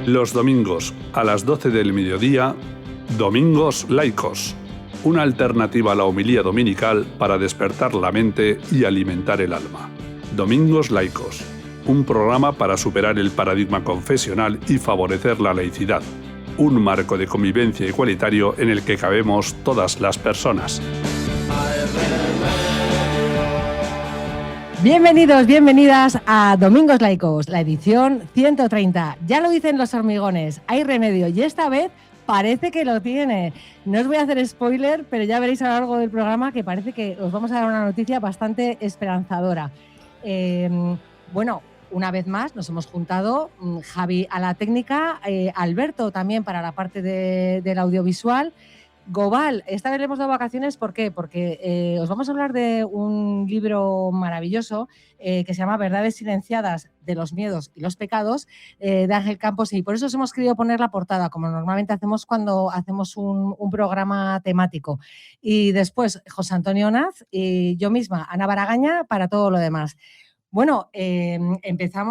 Los domingos, a las 12 del mediodía, Domingos Laicos. Una alternativa a la homilía dominical para despertar la mente y alimentar el alma. Domingos Laicos. Un programa para superar el paradigma confesional y favorecer la laicidad. Un marco de convivencia igualitario en el que cabemos todas las personas. Bienvenidos, bienvenidas a Domingos Laicos, la edición 130. Ya lo dicen los hormigones, hay remedio y esta vez parece que lo tiene. No os voy a hacer spoiler, pero ya veréis a lo largo del programa que parece que os vamos a dar una noticia bastante esperanzadora. Bueno, una vez más nos hemos juntado, Javi a la técnica, Alberto también para la parte del audiovisual. Gobal, esta vez le hemos dado vacaciones, ¿por qué? Porque os vamos a hablar de un libro maravilloso que se llama Verdades silenciadas de los miedos y los pecados, de Ángel Campos, y por eso os hemos querido poner la portada, como normalmente hacemos cuando hacemos un programa temático. Y después José Antonio Naz y yo misma, Ana Baragaña, para todo lo demás. Bueno,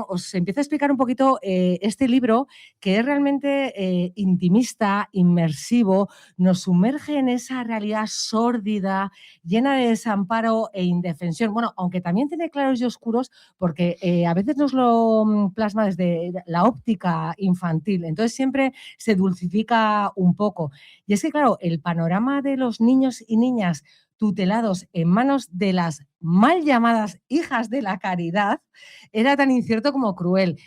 os empiezo a explicar un poquito este libro, que es realmente intimista, inmersivo, nos sumerge en esa realidad sórdida, llena de desamparo e indefensión. Bueno, aunque también tiene claros y oscuros, porque a veces nos lo plasma desde la óptica infantil, entonces siempre se dulcifica un poco. Y es que, claro, el panorama de los niños y niñas tutelados en manos de las mal llamadas hijas de la caridad era tan incierto como cruel.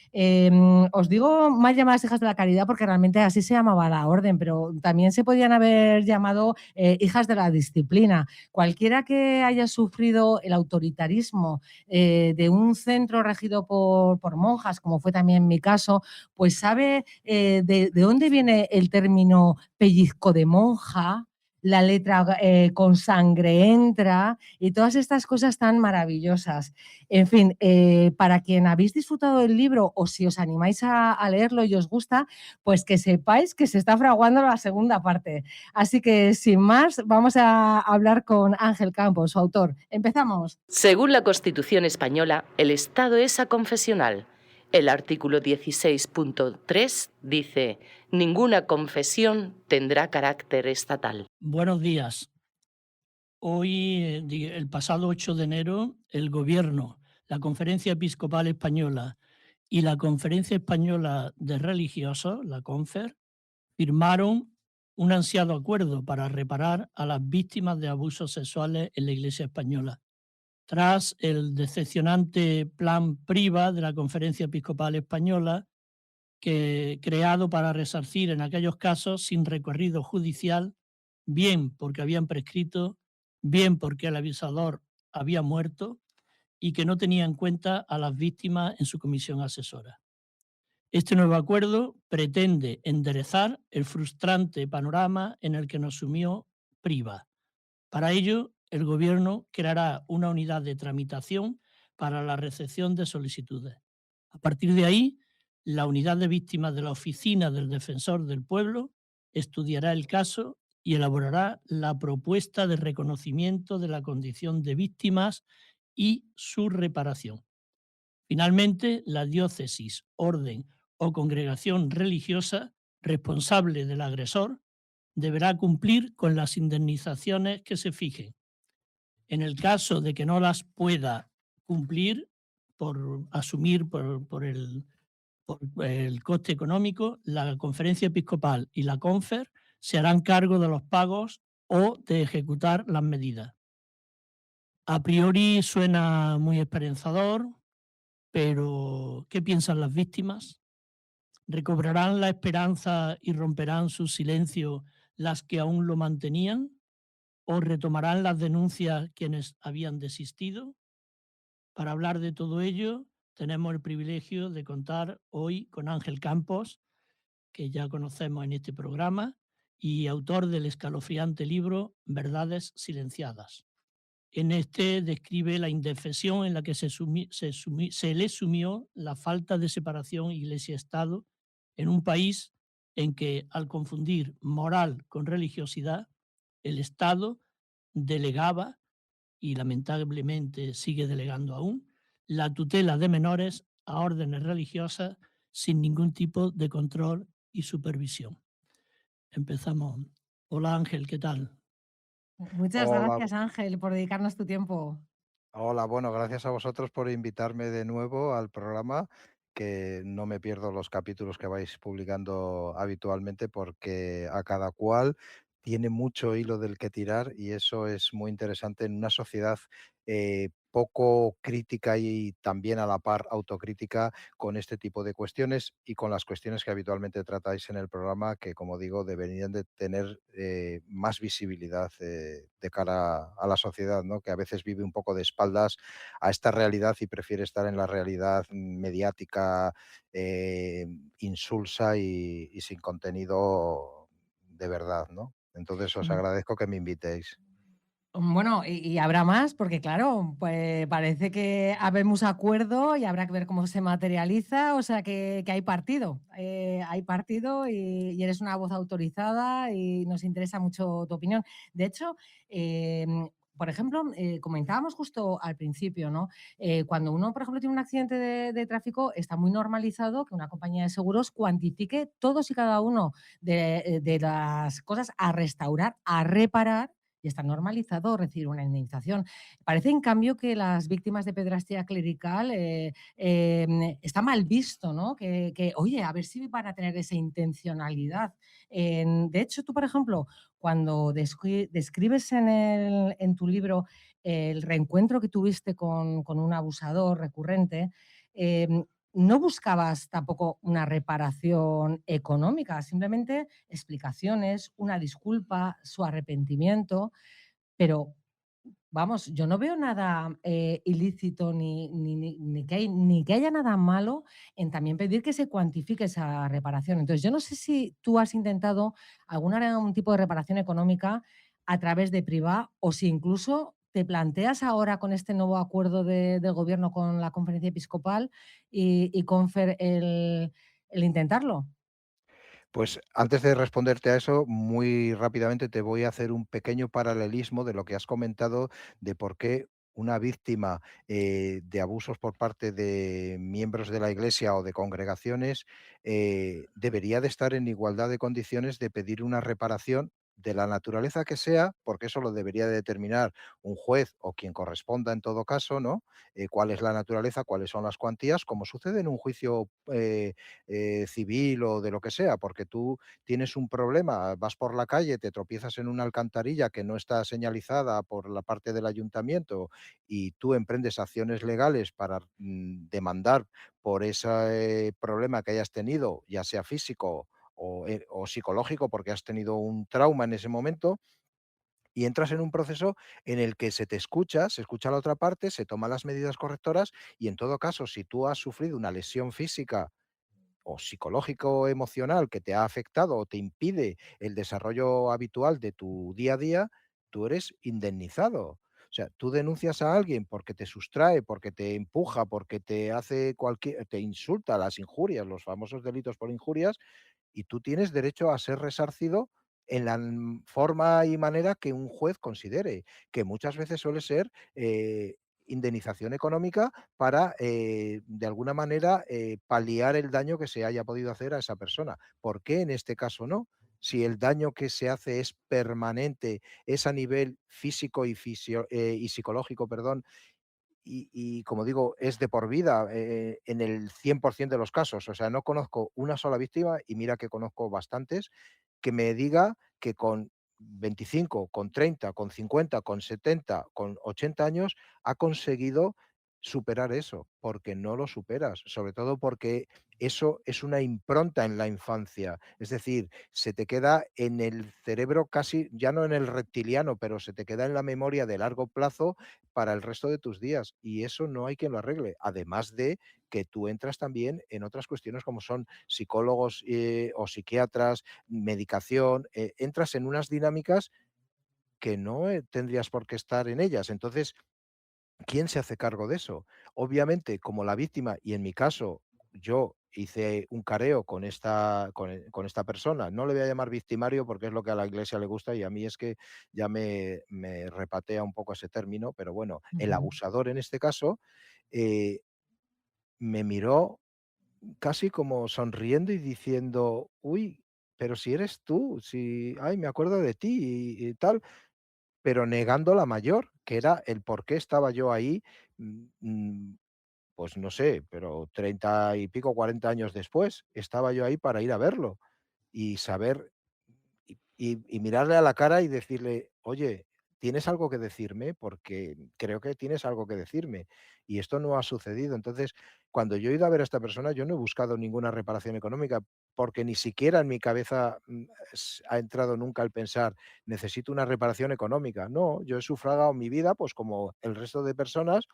Os digo mal llamadas hijas de la caridad porque realmente así se llamaba la orden, pero también se podían haber llamado hijas de la disciplina. Cualquiera que haya sufrido el autoritarismo de un centro regido por monjas, como fue también mi caso, pues sabe de dónde viene el término pellizco de monja, la letra con sangre entra y todas estas cosas tan maravillosas. En fin, para quien habéis disfrutado del libro o si os animáis a leerlo y os gusta, pues que sepáis que se está fraguando la segunda parte. Así que sin más, vamos a hablar con Ángel Campos, su autor. Empezamos. Según la Constitución española, el Estado es aconfesional. El artículo 16.3 dice: ninguna confesión tendrá carácter estatal. Buenos días. Hoy, el pasado 8 de enero, el Gobierno, la Conferencia Episcopal Española y la Conferencia Española de Religiosos, la CONFER, firmaron un ansiado acuerdo para reparar a las víctimas de abusos sexuales en la Iglesia española. Tras el decepcionante plan PRIVA de la Conferencia Episcopal Española, creado para resarcir en aquellos casos sin recorrido judicial, bien porque habían prescrito, bien porque el avisador había muerto y que no tenía en cuenta a las víctimas en su comisión asesora. Este nuevo acuerdo pretende enderezar el frustrante panorama en el que nos sumió PRIVA. Para ello, el Gobierno creará una unidad de tramitación para la recepción de solicitudes. A partir de ahí, la unidad de víctimas de la Oficina del Defensor del Pueblo estudiará el caso y elaborará la propuesta de reconocimiento de la condición de víctimas y su reparación. Finalmente, la diócesis, orden o congregación religiosa responsable del agresor deberá cumplir con las indemnizaciones que se fijen. En el caso de que no las pueda cumplir por asumir por el coste económico, la Conferencia Episcopal y la CONFER se harán cargo de los pagos o de ejecutar las medidas. A priori suena muy esperanzador, pero ¿qué piensan las víctimas? ¿Recobrarán la esperanza y romperán su silencio las que aún lo mantenían? ¿O retomarán las denuncias quienes habían desistido? Para hablar de todo ello, tenemos el privilegio de contar hoy con Ángel Campos, que ya conocemos en este programa, y autor del escalofriante libro Verdades silenciadas. En este describe la indefensión en la que se le sumió la falta de separación Iglesia-Estado en un país en que, al confundir moral con religiosidad, el Estado delegaba, y lamentablemente sigue delegando aún, la tutela de menores a órdenes religiosas sin ningún tipo de control y supervisión. Empezamos. Hola Ángel, ¿qué tal? Muchas Hola, gracias, Ángel, por dedicarnos tu tiempo. hola, bueno, gracias a vosotros por invitarme de nuevo al programa, que no me pierdo los capítulos que vais publicando habitualmente porque a cada cual tiene mucho hilo del que tirar y eso es muy interesante en una sociedad poco crítica y también a la par autocrítica con este tipo de cuestiones y con las cuestiones que habitualmente tratáis en el programa, que como digo, deberían de tener más visibilidad de cara a la sociedad, ¿no? Que a veces vive un poco de espaldas a esta realidad y prefiere estar en la realidad mediática eh, insulsa y sin contenido de verdad, ¿no? Entonces os agradezco que me invitéis. Bueno, y habrá más, porque claro, pues parece que habemos acuerdo y habrá que ver cómo se materializa, o sea que hay partido y eres una voz autorizada y nos interesa mucho tu opinión. De hecho, por ejemplo, comentábamos justo al principio, ¿no? Cuando uno, por ejemplo, tiene un accidente de tráfico, está muy normalizado que una compañía de seguros cuantifique todos y cada uno de las cosas a restaurar, a reparar, y está normalizado recibir una indemnización. Parece, en cambio, que las víctimas de pedrastía clerical está mal visto, ¿no? Oye, a ver si van a tener esa intencionalidad. De hecho, tú, por ejemplo, cuando describes en tu libro el reencuentro que tuviste con un abusador recurrente, no buscabas tampoco una reparación económica, simplemente explicaciones, una disculpa, su arrepentimiento, pero vamos, yo no veo nada ilícito ni que haya nada malo en también pedir que se cuantifique esa reparación. Entonces, yo no sé si tú has intentado algún tipo de reparación económica a través de Priva o si incluso te planteas ahora con este nuevo acuerdo del gobierno con la conferencia episcopal y Confer el intentarlo. Pues antes de responderte a eso, muy rápidamente te voy a hacer un pequeño paralelismo de lo que has comentado de por qué una víctima de abusos por parte de miembros de la Iglesia o de congregaciones debería de estar en igualdad de condiciones de pedir una reparación de la naturaleza que sea, porque eso lo debería de determinar un juez o quien corresponda en todo caso, ¿no? Cuál es la naturaleza, cuáles son las cuantías, como sucede en un juicio civil o de lo que sea, porque tú tienes un problema, vas por la calle, te tropiezas en una alcantarilla que no está señalizada por la parte del ayuntamiento y tú emprendes acciones legales para demandar por ese problema que hayas tenido, ya sea físico o psicológico, porque has tenido un trauma en ese momento, y entras en un proceso en el que se te escucha, se escucha a la otra parte, se toman las medidas correctoras y en todo caso, si tú has sufrido una lesión física o psicológico o emocional que te ha afectado o te impide el desarrollo habitual de tu día a día, tú eres indemnizado. O sea, tú denuncias a alguien porque te sustrae, porque te empuja, porque te hace cualquier, te insulta, las injurias, los famosos delitos por injurias, y tú tienes derecho a ser resarcido en la forma y manera que un juez considere, que muchas veces suele ser indemnización económica para, de alguna manera, paliar el daño que se haya podido hacer a esa persona. ¿Por qué en este caso no? Si el daño que se hace es permanente, es a nivel físico y psicológico, perdón, y como digo, es de por vida en el 100% de los casos. O sea, no conozco una sola víctima, y mira que conozco bastantes, que me diga que con 25, con 30, con 50, con 70, con 80 años ha conseguido superar eso, porque no lo superas, sobre todo porque eso es una impronta en la infancia, es decir, se te queda en el cerebro casi, ya no en el reptiliano, pero se te queda en la memoria de largo plazo para el resto de tus días y eso no hay quien lo arregle, además de que tú entras también en otras cuestiones como son psicólogos o psiquiatras, medicación, entras en unas dinámicas que no tendrías por qué estar en ellas. Entonces, ¿quién se hace cargo de eso? Obviamente, como la víctima, y en mi caso, yo hice un careo con esta persona, no le voy a llamar victimario porque es lo que a la iglesia le gusta y a mí es que ya me repatea un poco ese término, pero bueno, el Ujú. abusador en este caso me miró casi como sonriendo y diciendo: "Uy, pero si eres tú, si, ay, me acuerdo de ti y tal", pero negando la mayor, que era el por qué estaba yo ahí, mm, mm, pues no sé, pero 30 y pico, 40 años después, estaba yo ahí para ir a verlo y saber y mirarle a la cara y decirle: "Oye, ¿tienes algo que decirme? Porque creo que tienes algo que decirme, y esto no ha sucedido". Entonces, cuando yo he ido a ver a esta persona, yo no he buscado ninguna reparación económica, porque ni siquiera en mi cabeza, ha entrado nunca el pensar: "Necesito una reparación económica". No, yo he sufragado mi vida, pues, como el resto de personas,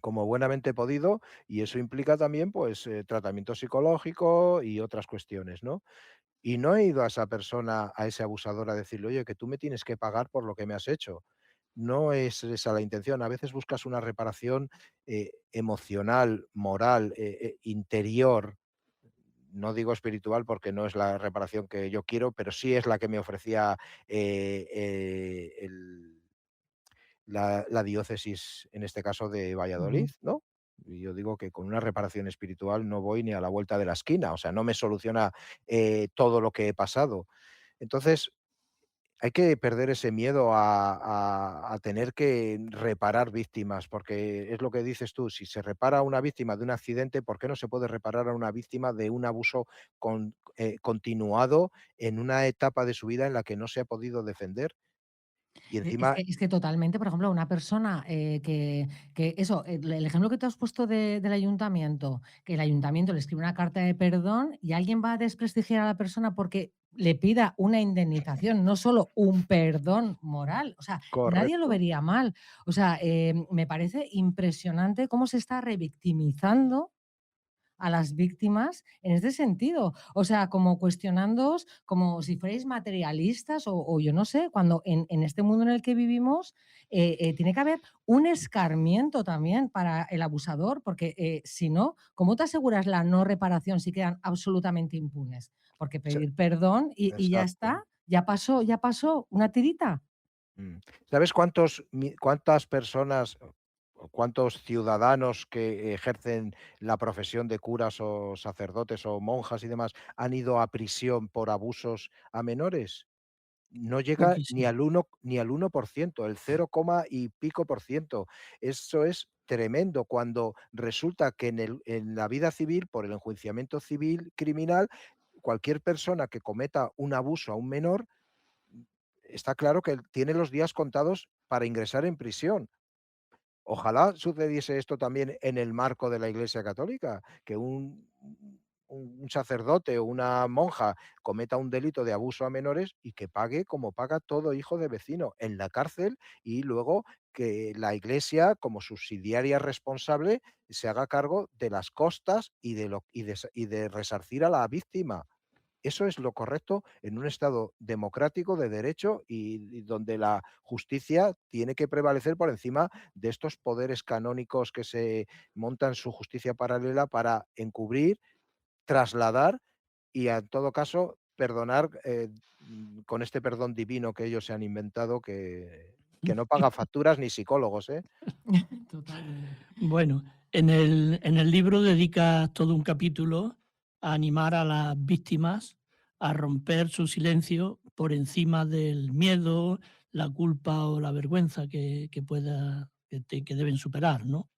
como buenamente he podido, y eso implica también, pues, tratamiento psicológico y otras cuestiones, ¿no? Y no he ido a esa persona, a ese abusador, a decirle: "Oye, que tú me tienes que pagar por lo que me has hecho". No es esa la intención. A veces buscas una reparación, emocional, moral, interior, no digo espiritual, porque no es la reparación que yo quiero, pero sí es la que me ofrecía, el la diócesis, en este caso de Valladolid, Ujú. ¿no? Y yo digo que con una reparación espiritual no voy ni a la vuelta de la esquina, o sea, no me soluciona, todo lo que he pasado. Entonces, hay que perder ese miedo a tener que reparar víctimas, porque es lo que dices tú, si se repara a una víctima de un accidente, ¿por qué no se puede reparar a una víctima de un abuso continuado en una etapa de su vida en la que no se ha podido defender? Y Es encima que, es que totalmente, por ejemplo, una persona que eso, el ejemplo que te has puesto del ayuntamiento, que el ayuntamiento le escribe una carta de perdón y alguien va a desprestigiar a la persona porque le pida una indemnización, no solo un perdón moral. O sea, nadie lo correcto. vería mal. O sea, me parece impresionante cómo se está revictimizando a las víctimas en este sentido. O sea, como cuestionándoos como si fuerais materialistas o yo no sé, cuando en este mundo en el que vivimos tiene que haber un escarmiento también para el abusador, porque si no, ¿cómo te aseguras la no reparación si quedan absolutamente impunes? Porque Se pedir perdón y exacto. ya pasó, una tirita. Mm. ¿Sabes cuántas personas o cuántos ciudadanos que ejercen la profesión de curas o sacerdotes o monjas y demás han ido a prisión por abusos a menores? No llega ni Poquísimo. al 1%, el 0, y pico por ciento. Eso es tremendo cuando resulta que en la vida civil, por el enjuiciamiento civil criminal, cualquier persona que cometa un abuso a un menor, está claro que tiene los días contados para ingresar en prisión. Ojalá sucediese esto también en el marco de la Iglesia Católica, que un sacerdote o una monja cometa un delito de abuso a menores y que pague como paga todo hijo de vecino en la cárcel, y luego que la Iglesia, como subsidiaria responsable, se haga cargo de las costas y de resarcir a la víctima. Eso es lo correcto en un Estado democrático de derecho y donde la justicia tiene que prevalecer por encima de estos poderes canónicos que se montan su justicia paralela para encubrir, trasladar y, en todo caso, perdonar, con este perdón divino que ellos se han inventado, que no paga facturas ni psicólogos, ¿eh? Totalmente. Bueno, en el libro dedicas todo un capítulo a animar a las víctimas a romper su silencio por encima del miedo, la culpa o la vergüenza que deben superar, ¿no?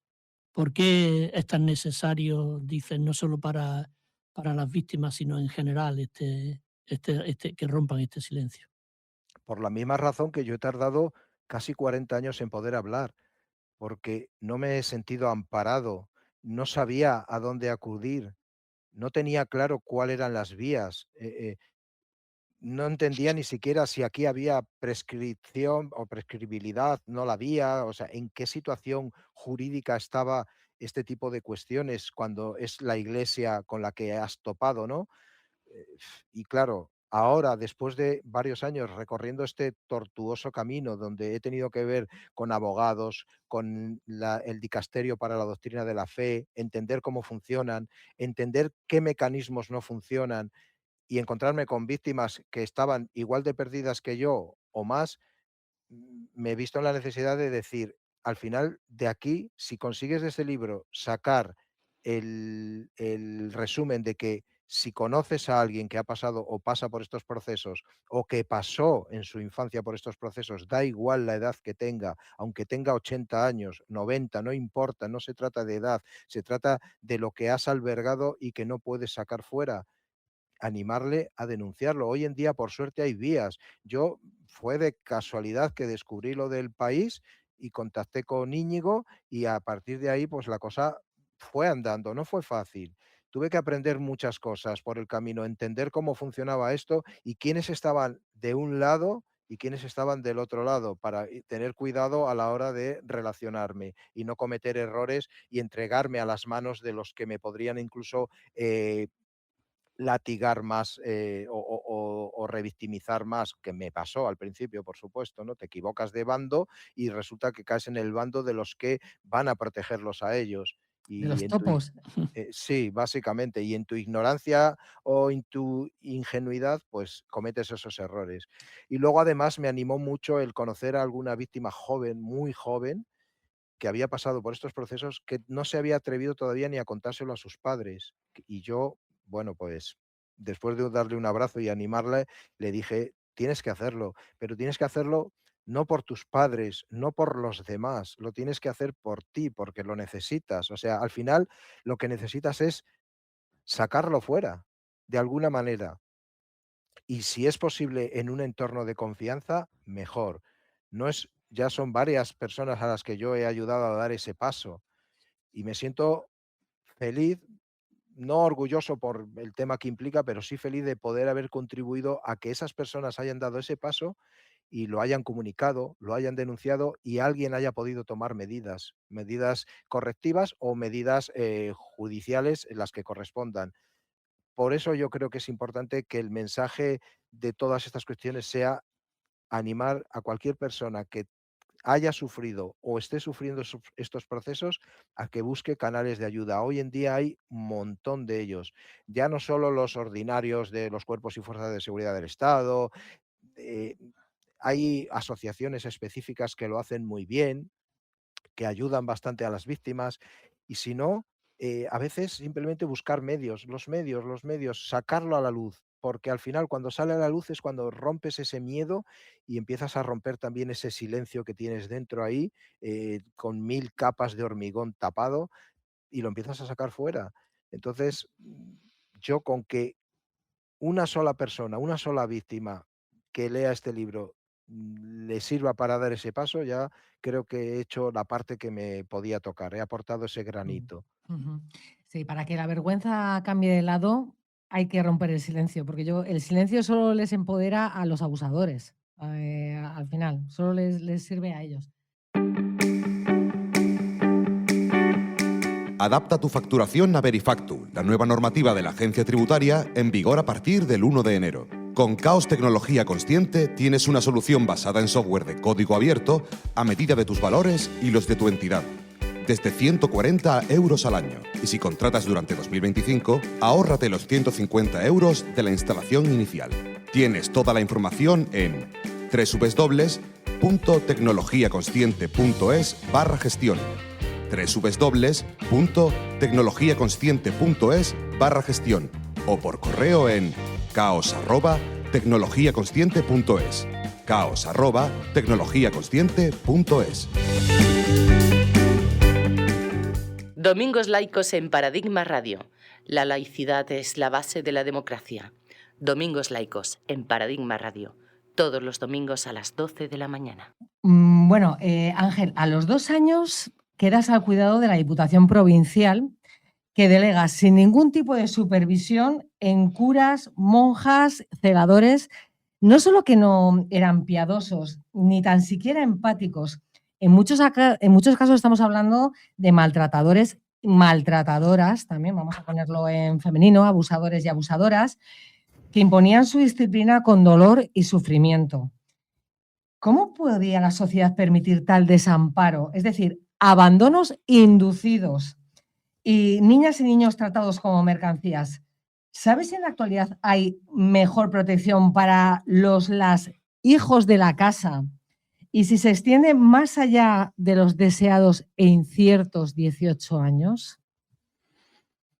¿Por qué es tan necesario, dices, no solo para las víctimas, sino en general, que rompan este silencio? Por la misma razón que yo he tardado casi 40 años en poder hablar, porque no me he sentido amparado, no sabía a dónde acudir, no tenía claro cuáles eran las vías, no entendía ni siquiera si aquí había prescripción o prescribilidad, no la había, o sea, en qué situación jurídica estaba este tipo de cuestiones cuando es la Iglesia con la que has topado, ¿no? Y claro, ahora, después de varios años recorriendo este tortuoso camino donde he tenido que ver con abogados, con el dicasterio para la doctrina de la fe, entender cómo funcionan, entender qué mecanismos no funcionan y encontrarme con víctimas que estaban igual de perdidas que yo o más, me he visto en la necesidad de decir, al final de aquí, si consigues de ese libro sacar el resumen de que si conoces a alguien que ha pasado o pasa por estos procesos o que pasó en su infancia por estos procesos, da igual la edad que tenga, aunque tenga 80 años, 90, no importa, no se trata de edad, se trata de lo que has albergado y que no puedes sacar fuera, animarle a denunciarlo. Hoy en día, por suerte, hay vías. Yo fue de casualidad que descubrí lo del país y contacté con Íñigo y a partir de ahí, pues la cosa fue andando, no fue fácil. Tuve que aprender muchas cosas por el camino, entender cómo funcionaba esto y quiénes estaban de un lado y quiénes estaban del otro lado para tener cuidado a la hora de relacionarme y no cometer errores y entregarme a las manos de los que me podrían incluso latigar más o revictimizar más, que me pasó al principio, por supuesto, ¿no? Te equivocas de bando y resulta que caes en el bando de los que van a protegerlos a ellos. De Y los en topos. sí, básicamente, y en tu ignorancia o en tu ingenuidad, pues cometes esos errores. Y luego además me animó mucho el conocer a alguna víctima joven, muy joven, que había pasado por estos procesos que no se había atrevido todavía ni a contárselo a sus padres. Y yo, bueno, pues después de darle un abrazo y animarle, le dije, tienes que hacerlo, pero tienes que hacerlo no por tus padres, no por los demás, lo tienes que hacer por ti, porque lo necesitas. O sea, al final lo que necesitas es sacarlo fuera, de alguna manera. Y si es posible en un entorno de confianza, mejor. No es, ya son varias personas a las que yo he ayudado a dar ese paso y me siento feliz, no orgulloso por el tema que implica, pero sí feliz de poder haber contribuido a que esas personas hayan dado ese paso y lo hayan comunicado, lo hayan denunciado y alguien haya podido tomar medidas, medidas correctivas o medidas judiciales en las que correspondan. Por eso yo creo que es importante que el mensaje de todas estas cuestiones sea animar a cualquier persona que haya sufrido o esté sufriendo estos procesos a que busque canales de ayuda. Hoy en día hay un montón de ellos, ya no solo los ordinarios de los cuerpos y fuerzas de seguridad del Estado, eh, hay asociaciones específicas que lo hacen muy bien, que ayudan bastante a las víctimas y si no, a veces simplemente buscar medios, los medios, sacarlo a la luz, porque al final cuando sale a la luz es cuando rompes ese miedo y empiezas a romper también ese silencio que tienes dentro ahí, con 1000 capas de hormigón tapado y lo empiezas a sacar fuera. Entonces, yo con que una sola persona, una sola víctima que lea este libro le sirva para dar ese paso, ya creo que he hecho la parte que me podía tocar, he aportado ese granito. Ujú. Sí, para que la vergüenza cambie de lado hay que romper el silencio, porque el silencio solo les empodera a los abusadores, al final, solo les sirve a ellos. Adapta tu facturación a Verifactu, la nueva normativa de la agencia tributaria en vigor a partir del 1 de enero. Con Caos Tecnología Consciente tienes una solución basada en software de código abierto a medida de tus valores y los de tu entidad. Desde 140 euros al año. Y si contratas durante 2025, ahórrate los 150 euros de la instalación inicial. Tienes toda la información en www.tecnologiaconsciente.es/gestión. www.tecnologiaconsciente.es/gestión o por correo en caos@tecnologiaconsciente.es. caos@tecnologiaconsciente.es. Domingos laicos en Paradigma Radio. La laicidad es la base de la democracia. Domingos laicos en Paradigma Radio. Todos los domingos a las 12 de la mañana. Bueno, Ángel, a los 2 años quedas al cuidado de la Diputación Provincial, que delega sin ningún tipo de supervisión en curas, monjas, celadores, no solo que no eran piadosos, ni tan siquiera empáticos. En muchos casos estamos hablando de maltratadores, maltratadoras, también vamos a ponerlo en femenino, abusadores y abusadoras, que imponían su disciplina con dolor y sufrimiento. ¿Cómo podía la sociedad permitir tal desamparo? Es decir, abandonos inducidos y niñas y niños tratados como mercancías. ¿Sabes si en la actualidad hay mejor protección para las hijos de la casa? Y si se extiende más allá de los deseados e inciertos 18 años.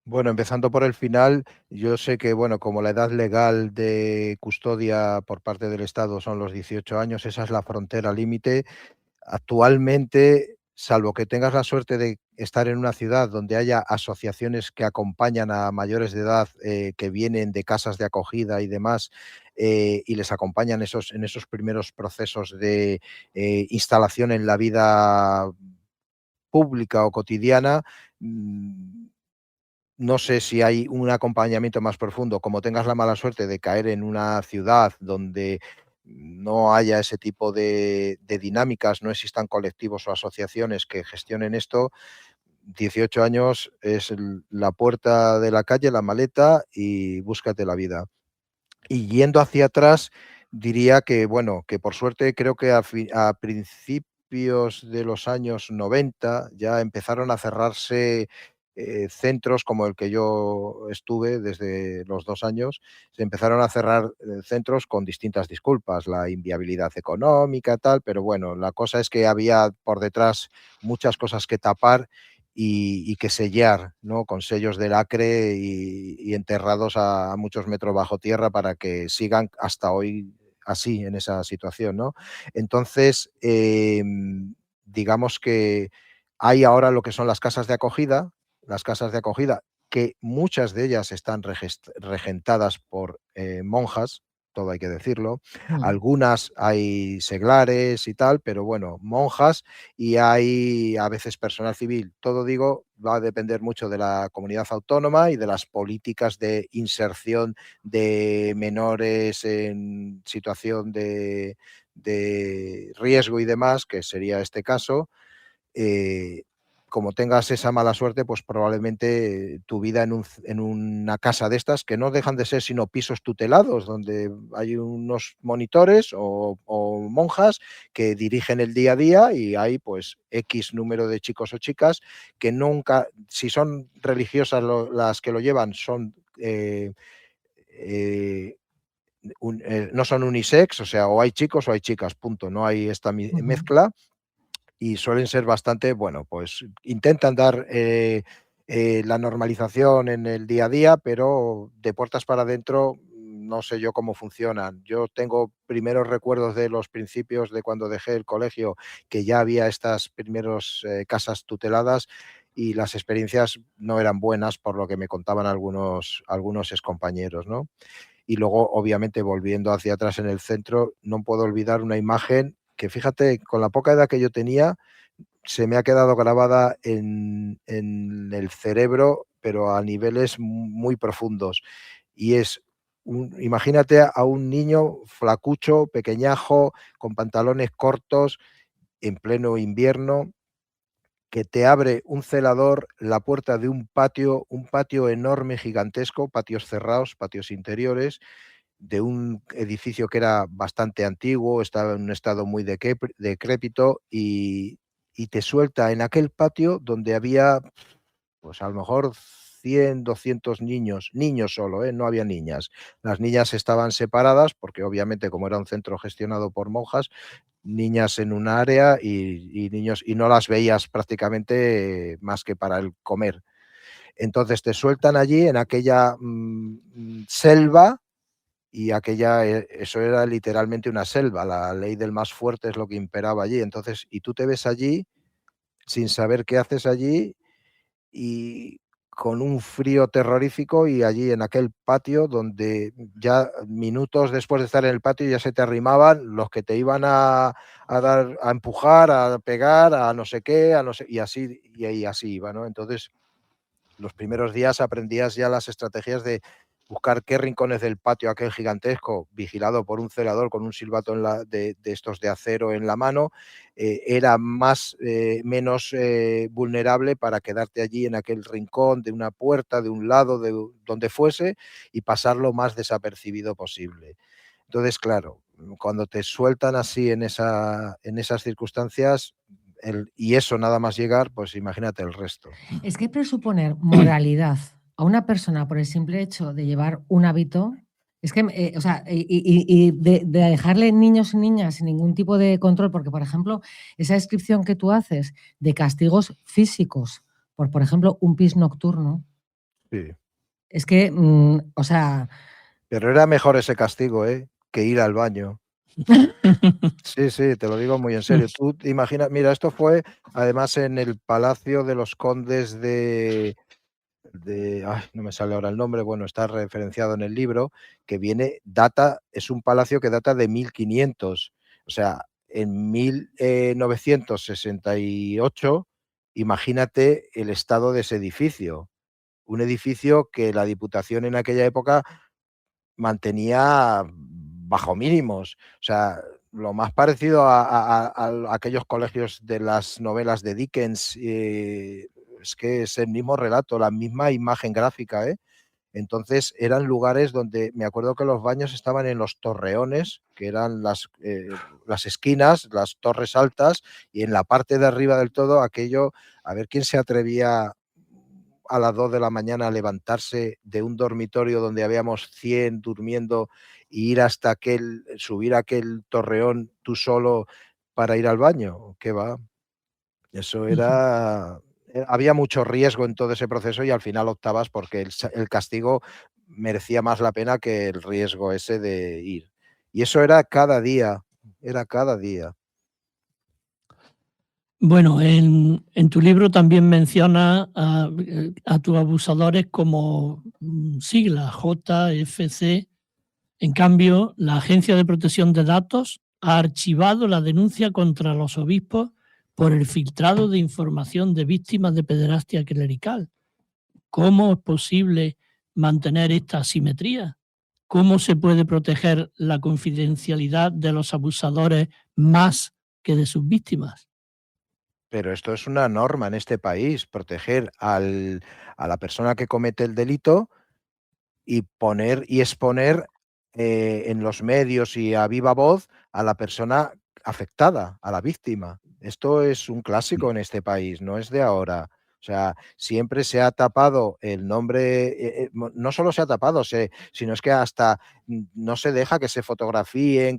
Bueno, empezando por el final, yo sé que, bueno, como la edad legal de custodia por parte del Estado son los 18 años, esa es la frontera límite. Actualmente, salvo que tengas la suerte de estar en una ciudad donde haya asociaciones que acompañan a mayores de edad, que vienen de casas de acogida y demás, y les acompañan en esos primeros procesos de instalación en la vida pública o cotidiana, no sé si hay un acompañamiento más profundo. Como tengas la mala suerte de caer en una ciudad donde no haya ese tipo de dinámicas, no existan colectivos o asociaciones que gestionen esto, 18 años es la puerta de la calle, la maleta y búscate la vida. Y yendo hacia atrás, diría que, bueno, que por suerte creo que a principios de los años 90 ya empezaron a cerrarse centros como el que yo estuve desde los 2 años, se empezaron a cerrar centros con distintas disculpas, la inviabilidad económica, tal, pero bueno, la cosa es que había por detrás muchas cosas que tapar y que sellar, ¿no? Con sellos de lacre y enterrados a muchos metros bajo tierra para que sigan hasta hoy así, en esa situación, ¿no? Entonces, digamos que hay ahora lo que son las casas de acogida, que muchas de ellas están regentadas por monjas, todo hay que decirlo. Mm. Algunas hay seglares y tal, pero bueno, monjas, y hay a veces personal civil. Todo, digo, va a depender mucho de la comunidad autónoma y de las políticas de inserción de menores en situación de riesgo y demás, que sería este caso. eh, Como tengas esa mala suerte, pues probablemente tu vida en una casa de estas, que no dejan de ser sino pisos tutelados, donde hay unos monitores o monjas que dirigen el día a día, y hay pues X número de chicos o chicas que nunca, si son religiosas las que lo llevan, son eh, no son unisex, o sea, o hay chicos o hay chicas, punto, no hay esta Ujú. mezcla, y suelen ser bastante, bueno, pues intentan dar la normalización en el día a día, pero de puertas para adentro no sé yo cómo funcionan. Yo tengo primeros recuerdos de los principios de cuando dejé el colegio, que ya había estas primeros casas tuteladas, y las experiencias no eran buenas por lo que me contaban algunos excompañeros, ¿no? Y luego, obviamente, volviendo hacia atrás en el centro, no puedo olvidar una imagen que, fíjate, con la poca edad que yo tenía, se me ha quedado grabada en el cerebro, pero a niveles muy profundos. Y es, imagínate a un niño flacucho, pequeñajo, con pantalones cortos, en pleno invierno, que te abre un celador la puerta de un patio enorme, gigantesco, patios cerrados, patios interiores, de un edificio que era bastante antiguo, estaba en un estado muy decrépito, y te suelta en aquel patio donde había, pues a lo mejor 100, 200 niños, niños solo, no había niñas. Las niñas estaban separadas porque obviamente como era un centro gestionado por monjas, niñas en un área y niños, y no las veías prácticamente más que para el comer. Entonces te sueltan allí en aquella selva, y aquella, eso era literalmente una selva, la ley del más fuerte es lo que imperaba allí. Entonces, y tú te ves allí sin saber qué haces allí, y con un frío terrorífico, y allí en aquel patio donde ya minutos después de estar en el patio ya se te arrimaban los que te iban a dar, a empujar, a pegar, a no sé qué, a no sé, y así iba, ¿no? Entonces, los primeros días aprendías ya las estrategias de buscar qué rincones del patio aquel gigantesco, vigilado por un celador con un silbato de estos de acero en la mano, era menos vulnerable para quedarte allí en aquel rincón de una puerta, de un lado, de donde fuese, y pasar lo más desapercibido posible. Entonces, claro, cuando te sueltan así en esas circunstancias, y eso nada más llegar, pues imagínate el resto. Es que presuponer moralidad a una persona por el simple hecho de llevar un hábito, es que, o sea, y de dejarle niños y niñas sin ningún tipo de control, porque, por ejemplo, esa descripción que tú haces de castigos físicos por ejemplo, un pis nocturno, Sí. Es que, o sea, Pero era mejor ese castigo, que ir al baño. Sí, sí, te lo digo muy en serio. Tú te imaginas, mira, esto fue además en el Palacio de los Condes ay, no me sale ahora el nombre, bueno, está referenciado en el libro, que es un palacio que data de 1500. O sea, en 1968, imagínate el estado de ese edificio. Un edificio que la Diputación en aquella época mantenía bajo mínimos. O sea, lo más parecido a aquellos colegios de las novelas de Dickens, es que es el mismo relato, la misma imagen gráfica, ¿eh? Entonces eran lugares donde me acuerdo que los baños estaban en los torreones, que eran las esquinas, las torres altas, y en la parte de arriba del todo aquello, a ver quién se atrevía a las 2 de la mañana a levantarse de un dormitorio donde habíamos 100 durmiendo y ir hasta subir aquel torreón tú solo para ir al baño. ¿Qué va? Eso era, había mucho riesgo en todo ese proceso y al final optabas porque el castigo merecía más la pena que el riesgo ese de ir. Y eso era cada día, era cada día. Bueno, en tu libro también menciona a tus abusadores como sigla JFC. En cambio, la Agencia de Protección de Datos ha archivado la denuncia contra los obispos por el filtrado de información de víctimas de pederastia clerical. ¿Cómo es posible mantener esta asimetría? ¿Cómo se puede proteger la confidencialidad de los abusadores más que de sus víctimas? Pero esto es una norma en este país, proteger a la persona que comete el delito y poner y exponer en los medios y a viva voz a la persona afectada, a la víctima. Esto es un clásico en este país, no es de ahora. O sea, siempre se ha tapado el nombre, no solo se ha tapado, sino es que hasta no se deja que se fotografíen,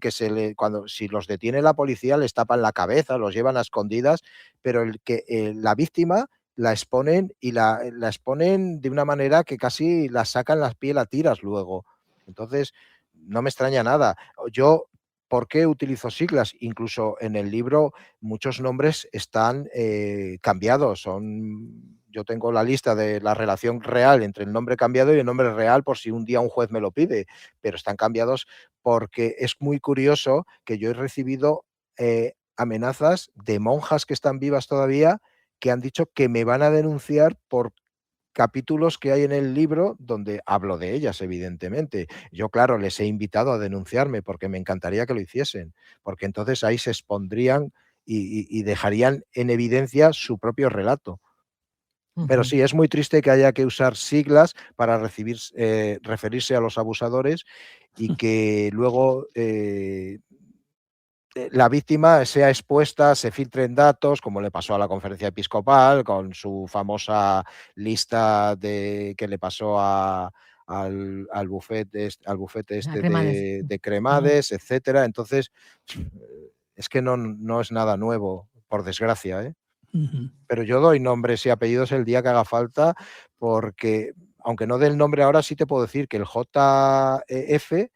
si los detiene la policía les tapan la cabeza, los llevan a escondidas, pero la víctima la exponen y la exponen de una manera que casi la sacan las piel a tiras luego. Entonces, no me extraña nada. Yo, ¿por qué utilizo siglas? Incluso en el libro muchos nombres están cambiados. Yo tengo la lista de la relación real entre el nombre cambiado y el nombre real por si un día un juez me lo pide, pero están cambiados porque es muy curioso que yo he recibido amenazas de monjas que están vivas todavía que han dicho que me van a denunciar por capítulos que hay en el libro donde hablo de ellas, evidentemente. Yo, claro, les he invitado a denunciarme porque me encantaría que lo hiciesen, porque entonces ahí se expondrían y dejarían en evidencia su propio relato. Pero sí, es muy triste que haya que usar siglas para referirse a los abusadores y que luego la víctima sea expuesta, se filtren datos, como le pasó a la conferencia episcopal, con su famosa lista que le pasó al bufete la este Cremades. de Cremades, etcétera. Entonces, es que no es nada nuevo, por desgracia, ¿eh? Pero yo doy nombres y apellidos el día que haga falta, porque, aunque no dé el nombre ahora, sí te puedo decir que el JF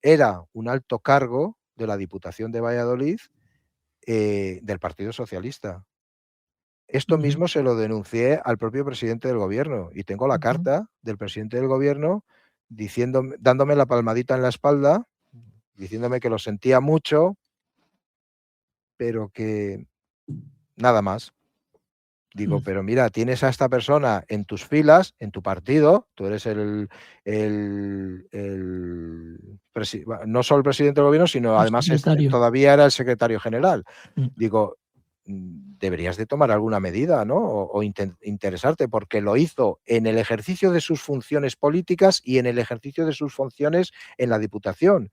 era un alto cargo de la Diputación de Valladolid, del Partido Socialista. Esto mismo se lo denuncié al propio presidente del gobierno y tengo la carta del presidente del gobierno dándome la palmadita en la espalda, diciéndome que lo sentía mucho, pero que nada más. Digo, pero mira, tienes a esta persona en tus filas, en tu partido, tú eres no solo el presidente del gobierno, sino El además secretario. todavía era el secretario general. Mm. Digo, deberías de tomar alguna medida, ¿no? O interesarte, porque lo hizo en el ejercicio de sus funciones políticas y en el ejercicio de sus funciones en la Diputación.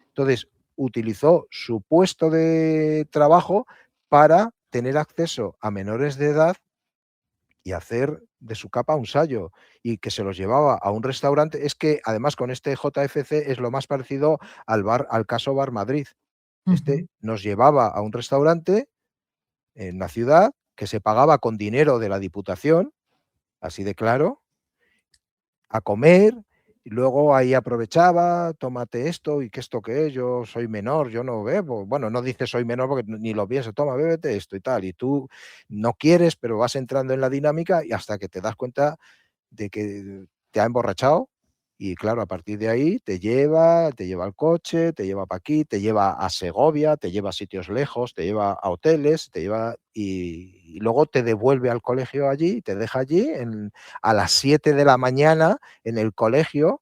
Entonces, utilizó su puesto de trabajo para tener acceso a menores de edad y hacer de su capa un sayo, y que se los llevaba a un restaurante. Es que además con este JFC es lo más parecido al caso Bar Madrid. Este nos llevaba a un restaurante en la ciudad que se pagaba con dinero de la Diputación, así de claro, a comer, y luego ahí aprovechaba, tómate esto, y que esto que es, yo soy menor, yo no bebo. Bueno, no dices soy menor porque ni lo piensas, toma, bébete esto y tal, y tú no quieres, pero vas entrando en la dinámica y hasta que te das cuenta de que te ha emborrachado. Y claro, a partir de ahí te lleva al coche, te lleva para aquí, te lleva a Segovia, te lleva a sitios lejos, te lleva a hoteles, te lleva y luego te devuelve al colegio allí, te deja allí a las 7 de la mañana en el colegio,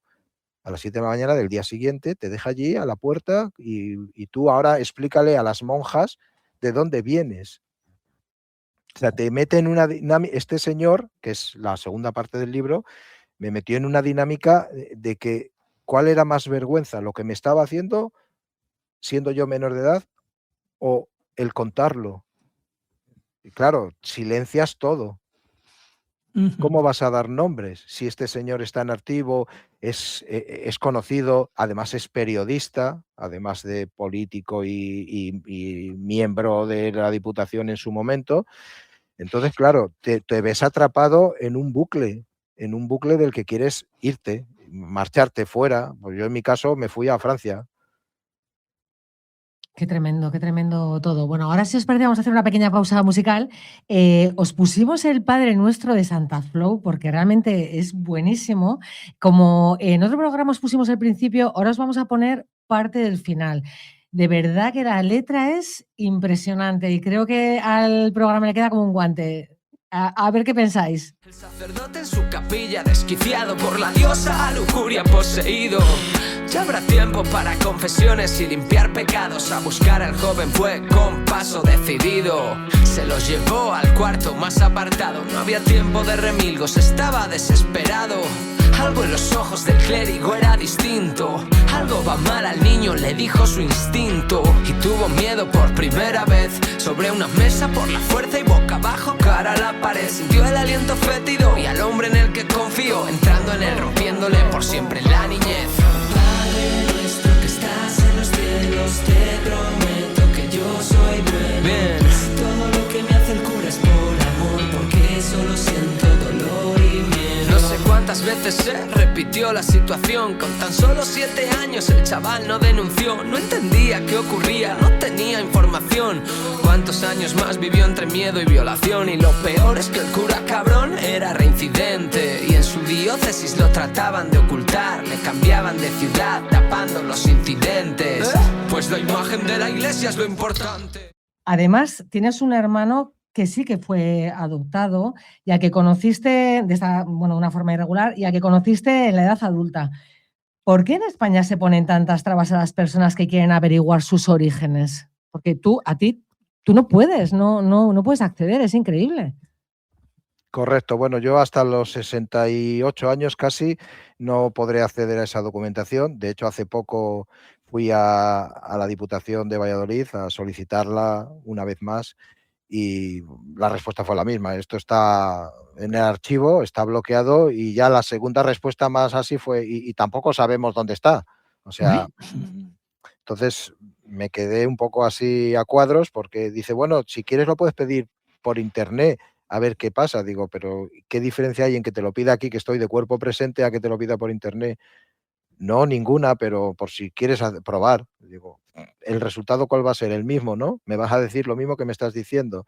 a las 7 de la mañana del día siguiente, te deja allí a la puerta y tú ahora explícale a las monjas de dónde vienes. O sea, te mete en una dinámica, este señor, que es la segunda parte del libro, me metió en una dinámica de que cuál era más vergüenza, lo que me estaba haciendo siendo yo menor de edad o el contarlo. Y claro, silencias todo. ¿Cómo vas a dar nombres si este señor está en activo, es conocido, además es periodista, además de político y miembro de la Diputación en su momento? Entonces, claro, te ves atrapado en un bucle del que quieres irte, marcharte fuera. Pues yo en mi caso me fui a Francia. Qué tremendo todo. Bueno, ahora si os parece vamos a hacer una pequeña pausa musical. Os pusimos el Padre Nuestro de Santa Flow porque realmente es buenísimo. Como en otro programa os pusimos el principio, ahora os vamos a poner parte del final. De verdad que la letra es impresionante y creo que al programa le queda como un guante. A ver qué pensáis. El sacerdote en su capilla, desquiciado por la diosa lujuria poseído. Ya habrá tiempo para confesiones y limpiar pecados. A buscar al joven fue con paso decidido. Se los llevó al cuarto más apartado. No había tiempo de remilgos, estaba desesperado. Algo en los ojos del clérigo era distinto. Algo va mal al niño, le dijo su instinto. Y tuvo miedo por primera vez. Sobre una mesa por la fuerza y boca abajo, cara a la pared. Sintió el aliento fétido y al hombre en el que confió, entrando en él, rompiéndole por siempre la niñez. Padre nuestro que estás en los cielos, te prometo que yo soy bueno. Bien. Todo lo que me hace el cura es por amor, porque solo siento dolor y miedo. No sé cuántas veces se repitió la situación. Con tan solo 7 años el chaval no denunció. No entendía qué ocurría, no tenía información. Cuántos años más vivió entre miedo y violación. Y lo peor es que el cura cabrón era reincidente. Y en su diócesis lo trataban de ocultar. Le cambiaban de ciudad tapando los incidentes. Pues la imagen de la iglesia es lo importante. Además, tienes un hermano que sí que fue adoptado y al que conociste de una forma irregular y al que conociste en la edad adulta. ¿Por qué en España se ponen tantas trabas a las personas que quieren averiguar sus orígenes? Porque tú no puedes, no puedes acceder, es increíble. Correcto. Bueno, yo hasta los 68 años casi no podré acceder a esa documentación. De hecho, hace poco fui a la Diputación de Valladolid a solicitarla una vez más y la respuesta fue la misma. Esto está en el archivo, está bloqueado y ya la segunda respuesta más así fue y tampoco sabemos dónde está. O sea, entonces me quedé un poco así a cuadros porque dice, bueno, si quieres lo puedes pedir por internet a ver qué pasa. Digo, pero ¿qué diferencia hay en que te lo pida aquí, que estoy de cuerpo presente, a que te lo pida por internet? No, ninguna, pero por si quieres probar. Digo, ¿el resultado cuál va a ser? El mismo, ¿no? ¿Me vas a decir lo mismo que me estás diciendo?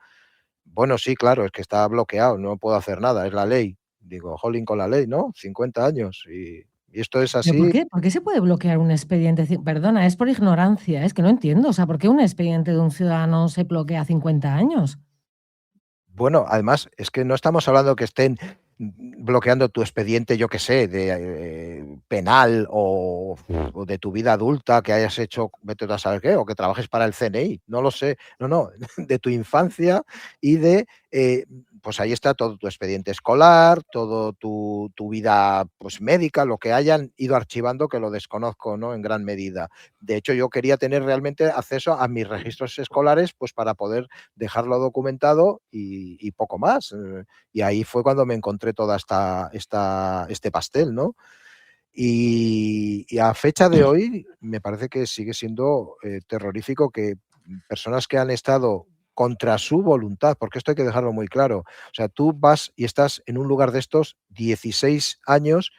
Bueno, sí, claro, es que está bloqueado, no puedo hacer nada, es la ley. Digo, jolín con la ley, ¿no? 50 años y esto es ¿Pero por así. qué? ¿Por qué se puede bloquear un expediente? Perdona, es por ignorancia, es que no entiendo. O sea, ¿por qué un expediente de un ciudadano se bloquea a 50 años? Bueno, además, es que no estamos hablando que estén bloqueando tu expediente, yo qué sé, de penal o de tu vida adulta, que hayas hecho, vete a saber qué, o que trabajes para el CNI, no lo sé, no, de tu infancia y de, pues ahí está todo tu expediente escolar, todo tu vida pues médica, lo que hayan ido archivando, que lo desconozco, ¿no? En gran medida. De hecho, yo quería tener realmente acceso a mis registros escolares, pues para poder dejarlo documentado y poco más. Y ahí fue cuando me encontré toda este pastel, ¿no? Y a fecha de hoy me parece que sigue siendo terrorífico que personas que han estado contra su voluntad, porque esto hay que dejarlo muy claro. O sea, tú vas y estás en un lugar de estos 16 años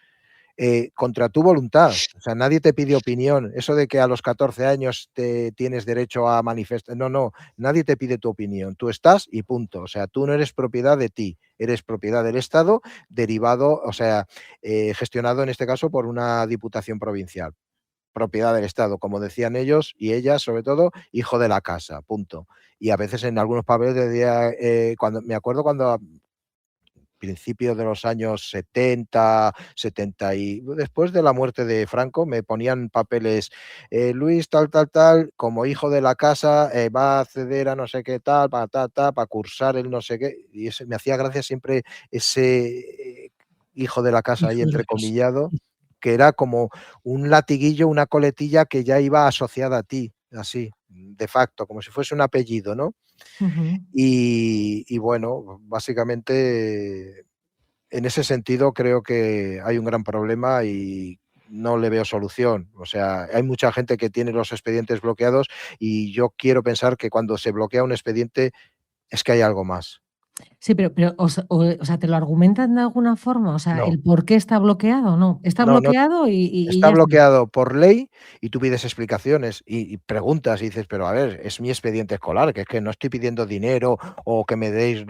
contra tu voluntad. O sea, nadie te pide opinión. Eso de que a los 14 años tienes derecho a manifestar. No, nadie te pide tu opinión. Tú estás y punto. O sea, tú no eres propiedad de ti, eres propiedad del Estado, derivado, o sea, gestionado en este caso por una diputación provincial. Propiedad del Estado, como decían ellos y ellas, sobre todo, hijo de la casa, punto. Y a veces en algunos papeles decía, me acuerdo cuando a principios de los años 70, 70 y después de la muerte de Franco, me ponían papeles, Luis tal, como hijo de la casa, va a acceder a no sé qué tal, para cursar el no sé qué, y me hacía gracia siempre ese hijo de la casa ahí Hijo de la casa. entrecomillado, que era como un latiguillo, una coletilla que ya iba asociada a ti, así, de facto, como si fuese un apellido, ¿no? Ujú. Y bueno, básicamente en ese sentido creo que hay un gran problema y no le veo solución. O sea, hay mucha gente que tiene los expedientes bloqueados y yo quiero pensar que cuando se bloquea un expediente es que hay algo más. Sí, pero o sea, ¿te lo argumentan de alguna forma? O sea, No. ¿el por qué está bloqueado? No, está No, bloqueado y está ya está. bloqueado por ley y tú pides explicaciones y preguntas y dices, pero a ver, es mi expediente escolar, que es que no estoy pidiendo dinero o que me deis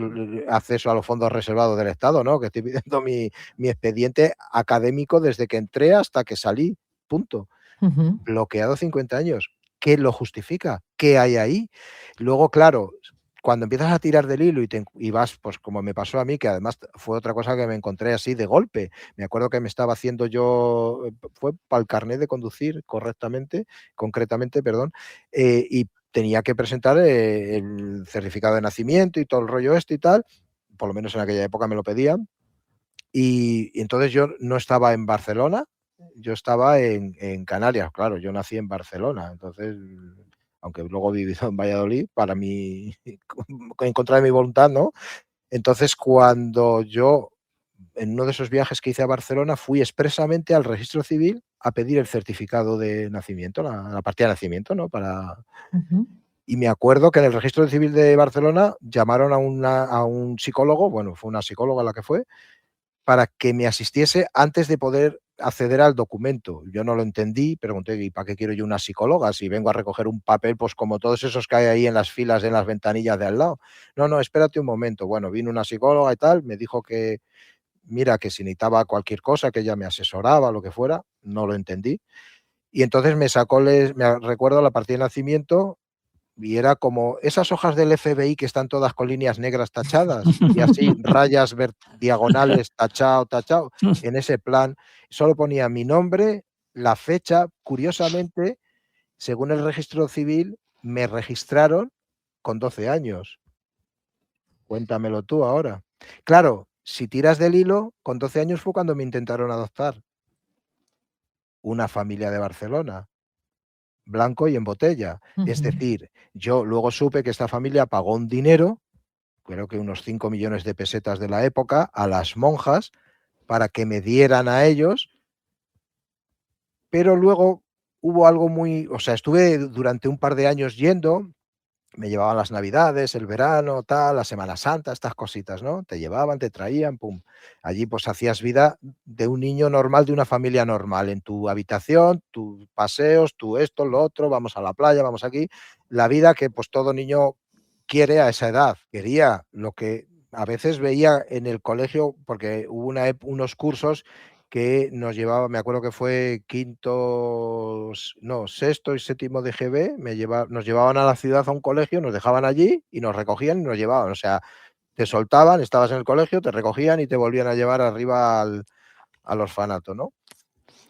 acceso a los fondos reservados del Estado, no, que estoy pidiendo mi expediente académico desde que entré hasta que salí, punto. Ujú. Bloqueado 50 años. ¿Qué lo justifica? ¿Qué hay ahí? Luego, claro, cuando empiezas a tirar del hilo y vas, pues como me pasó a mí, que además fue otra cosa que me encontré así de golpe. Me acuerdo que me estaba haciendo yo, fue para el carnet de conducir concretamente, perdón, y tenía que presentar el certificado de nacimiento y todo el rollo este y tal, por lo menos en aquella época me lo pedían. Y entonces yo no estaba en Barcelona, yo estaba en Canarias, claro, yo nací en Barcelona, entonces, aunque luego he vivido en Valladolid, para mí, en contra de mi voluntad, ¿no? Entonces, cuando yo, en uno de esos viajes que hice a Barcelona, fui expresamente al registro civil a pedir el certificado de nacimiento, la partida de nacimiento, ¿no? Ujú. Y me acuerdo que en el registro civil de Barcelona llamaron a un psicólogo, bueno, fue una psicóloga la que fue, para que me asistiese antes de poder acceder al documento. Yo no lo entendí, pregunté, ¿y para qué quiero yo una psicóloga? Si vengo a recoger un papel, pues como todos esos que hay ahí en las filas, en las ventanillas de al lado. No, espérate un momento. Bueno, vino una psicóloga y tal, me dijo que, mira, que si necesitaba cualquier cosa, que ella me asesoraba, lo que fuera, no lo entendí. Y entonces me sacó, me recuerdo la partida de nacimiento, y era como esas hojas del FBI que están todas con líneas negras tachadas y así rayas diagonales, tachado, en ese plan. Solo ponía mi nombre, la fecha. Curiosamente, según el registro civil, me registraron con 12 años. Cuéntamelo tú ahora. Claro, si tiras del hilo, con 12 años fue cuando me intentaron adoptar una familia de Barcelona. Blanco y en botella. Es Ujú. decir, yo luego supe que esta familia pagó un dinero, creo que unos 5 millones de pesetas de la época, a las monjas para que me dieran a ellos, pero luego hubo algo o sea, estuve durante un par de años yendo, me llevaban las navidades, el verano, tal, la Semana Santa, estas cositas, ¿no? Te llevaban, te traían, pum. Allí pues hacías vida de un niño normal, de una familia normal, en tu habitación, tus paseos, tú esto, lo otro, vamos a la playa, vamos aquí. La vida que pues todo niño quiere a esa edad. Quería lo que a veces veía en el colegio, porque hubo unos cursos que nos llevaba, me acuerdo que fue sexto y séptimo de GB, nos llevaban a la ciudad a un colegio, nos dejaban allí y nos recogían y nos llevaban. O sea, te soltaban, estabas en el colegio, te recogían y te volvían a llevar arriba al orfanato, ¿no?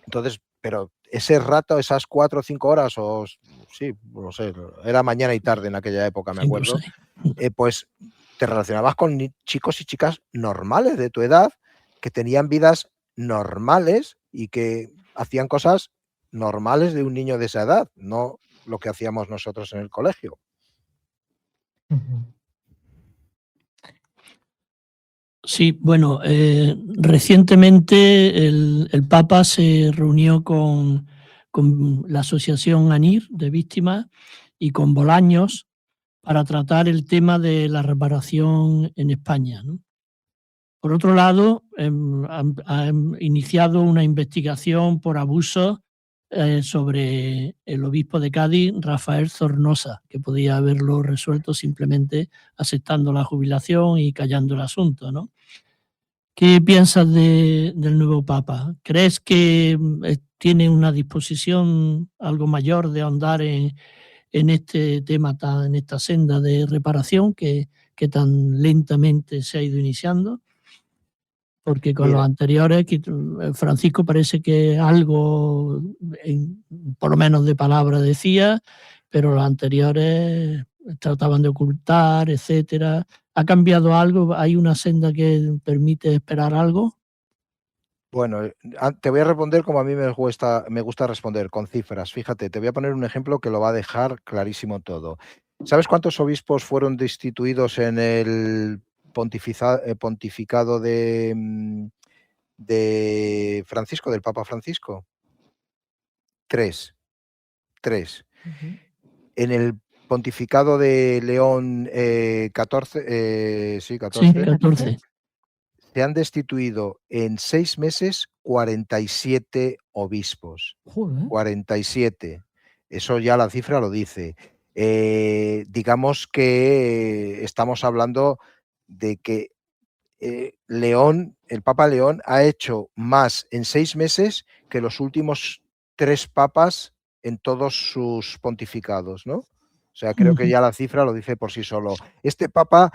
Entonces, pero ese rato, esas 4 o 5 horas, o sí, no sé, era mañana y tarde en aquella época, me 5 o acuerdo, 6. pues te relacionabas con chicos y chicas normales de tu edad que tenían vidas normales y que hacían cosas normales de un niño de esa edad, no lo que hacíamos nosotros en el colegio. Ujú. Sí, bueno, recientemente el Papa se reunió con la Asociación ANIR de Víctimas y con Bolaños para tratar el tema de la reparación en España, ¿no? Por otro lado, han iniciado una investigación por abusos sobre el obispo de Cádiz, Rafael Zornosa, que podía haberlo resuelto simplemente aceptando la jubilación y callando el asunto, ¿no? ¿Qué piensas del nuevo Papa? ¿Crees que tiene una disposición algo mayor de ahondar en este tema, en esta senda de reparación que tan lentamente se ha ido iniciando? Porque con los anteriores, Francisco parece que algo, por lo menos de palabra decía, pero los anteriores trataban de ocultar, etcétera. ¿Ha cambiado algo? ¿Hay una senda que permite esperar algo? Bueno, te voy a responder como a mí me gusta responder, con cifras. Fíjate, te voy a poner un ejemplo que lo va a dejar clarísimo todo. ¿Sabes cuántos obispos fueron destituidos en el pontificado de Francisco, del Papa Francisco? 3. Ujú. En el pontificado de León 14, Sí, 14. se han destituido en 6 meses 47 obispos. Joder. 47. Eso ya la cifra lo dice. Digamos que estamos hablando de que León, el Papa León, ha hecho más en 6 meses que los últimos 3 papas en todos sus pontificados, ¿no? O sea, creo que ya la cifra lo dice por sí solo. Este Papa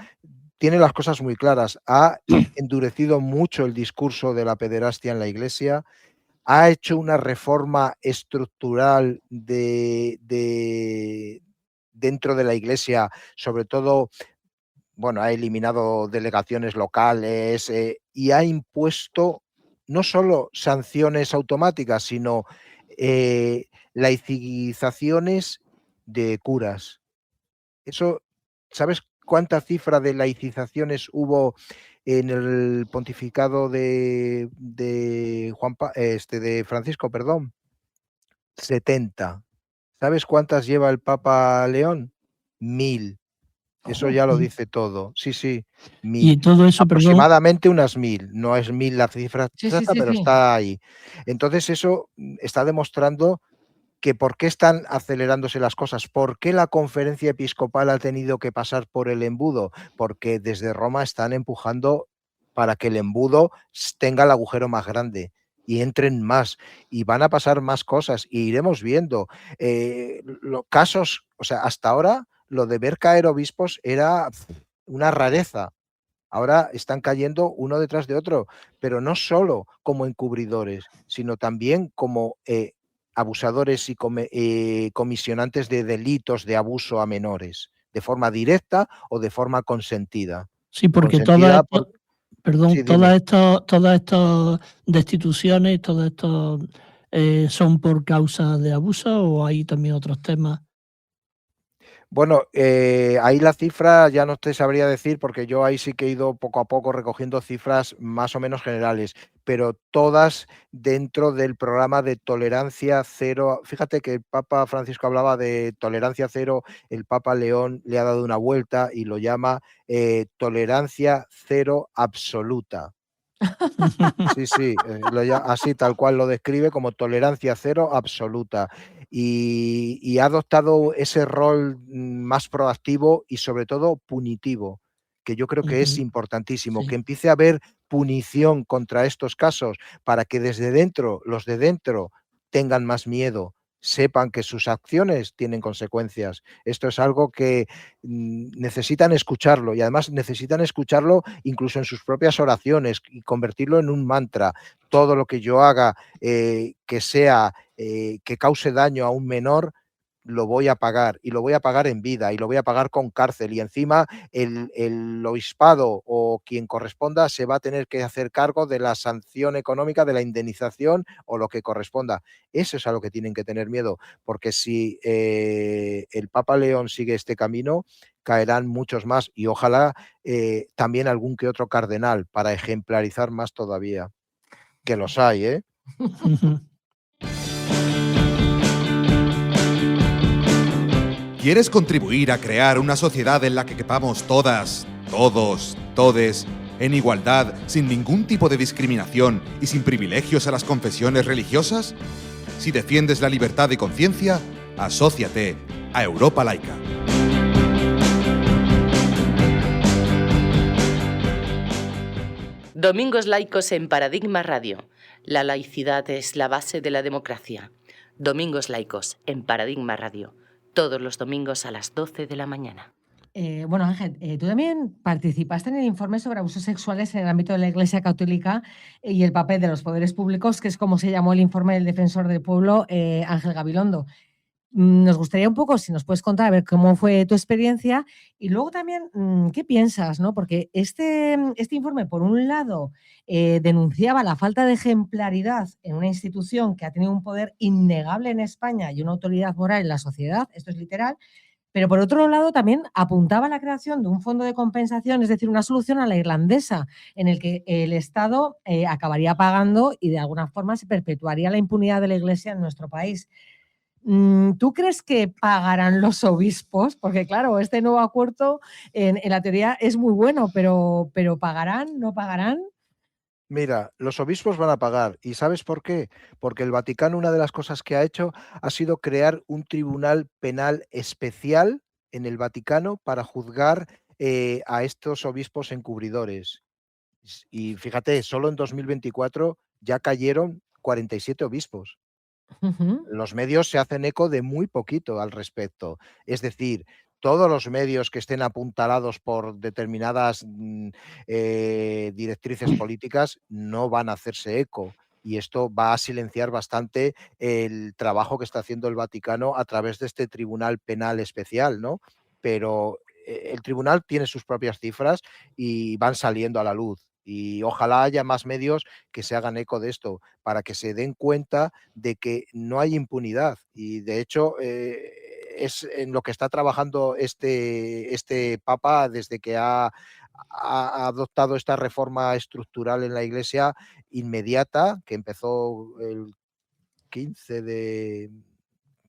tiene las cosas muy claras. Ha endurecido mucho el discurso de la pederastia en la Iglesia. Ha hecho una reforma estructural dentro de la Iglesia, sobre todo, bueno, ha eliminado delegaciones locales y ha impuesto no solo sanciones automáticas, sino laicizaciones de curas. Eso, ¿sabes cuánta cifra de laicizaciones hubo en el pontificado de Francisco, perdón? 70. ¿Sabes cuántas lleva el Papa León? 1000. Eso ya lo dice todo. Sí, 1000. Y todo eso, aproximadamente unas 1000. No es 1000 la cifra exacta, Sí. pero está ahí. Entonces eso está demostrando que por qué están acelerándose las cosas, por qué la conferencia episcopal ha tenido que pasar por el embudo, porque desde Roma están empujando para que el embudo tenga el agujero más grande y entren más y van a pasar más cosas y iremos viendo los casos, o sea, hasta ahora lo de ver caer obispos era una rareza. Ahora están cayendo uno detrás de otro, pero no solo como encubridores, sino también como abusadores y comisionantes de delitos de abuso a menores, de forma directa o de forma consentida. Sí, porque todas estas destituciones, todos estos son por causa de abuso, ¿o hay también otros temas? Bueno, ahí la cifra ya no te sabría decir porque yo ahí sí que he ido poco a poco recogiendo cifras más o menos generales, pero todas dentro del programa de tolerancia cero. Fíjate que el Papa Francisco hablaba de tolerancia cero, el Papa León le ha dado una vuelta y lo llama tolerancia cero absoluta. Sí, así tal cual lo describe como tolerancia cero absoluta. Y ha adoptado ese rol más proactivo y sobre todo punitivo, que yo creo que es importantísimo, Sí. que empiece a haber punición contra estos casos para que desde dentro, los de dentro, tengan más miedo, sepan que sus acciones tienen consecuencias. Esto es algo que necesitan escucharlo y además necesitan escucharlo incluso en sus propias oraciones y convertirlo en un mantra. Todo lo que yo haga que cause daño a un menor, lo voy a pagar y lo voy a pagar en vida y lo voy a pagar con cárcel y encima el obispado o quien corresponda se va a tener que hacer cargo de la sanción económica, de la indemnización o lo que corresponda. Eso es a lo que tienen que tener miedo, porque si el Papa León sigue este camino, caerán muchos más y ojalá también algún que otro cardenal para ejemplarizar más todavía, que los hay, ¿eh? ¿Quieres contribuir a crear una sociedad en la que quepamos todas, todos, todes, en igualdad, sin ningún tipo de discriminación y sin privilegios a las confesiones religiosas? Si defiendes la libertad de conciencia, asóciate a Europa Laica. Domingos laicos en Paradigma Radio. La laicidad es la base de la democracia. Domingos laicos en Paradigma Radio. Todos los domingos a las 12 de la mañana. Bueno, Ángel, tú también participaste en el informe sobre abusos sexuales en el ámbito de la Iglesia Católica y el papel de los poderes públicos, que es como se llamó el informe del defensor del pueblo, Ángel Gabilondo. Nos gustaría un poco, si nos puedes contar, a ver cómo fue tu experiencia y luego también qué piensas, ¿no? Porque este informe, por un lado, denunciaba la falta de ejemplaridad en una institución que ha tenido un poder innegable en España y una autoridad moral en la sociedad, esto es literal, pero por otro lado también apuntaba a la creación de un fondo de compensación, es decir, una solución a la irlandesa, en el que el Estado acabaría pagando y de alguna forma se perpetuaría la impunidad de la Iglesia en nuestro país. ¿Tú crees que pagarán los obispos? Porque claro, este nuevo acuerdo en la teoría es muy bueno, pero ¿pagarán? ¿No pagarán? Mira, los obispos van a pagar. ¿Y sabes por qué? Porque el Vaticano, una de las cosas que ha hecho ha sido crear un tribunal penal especial en el Vaticano para juzgar a estos obispos encubridores. Y fíjate, solo en 2024 ya cayeron 47 obispos. Ujú. Los medios se hacen eco de muy poquito al respecto. Es decir, todos los medios que estén apuntalados por determinadas directrices políticas no van a hacerse eco. Y esto va a silenciar bastante el trabajo que está haciendo el Vaticano a través de este Tribunal Penal Especial, ¿no? Pero el tribunal tiene sus propias cifras y van saliendo a la luz. Y ojalá haya más medios que se hagan eco de esto para que se den cuenta de que no hay impunidad y de hecho es en lo que está trabajando este Papa desde que ha adoptado esta reforma estructural en la Iglesia inmediata, que empezó el 15 de,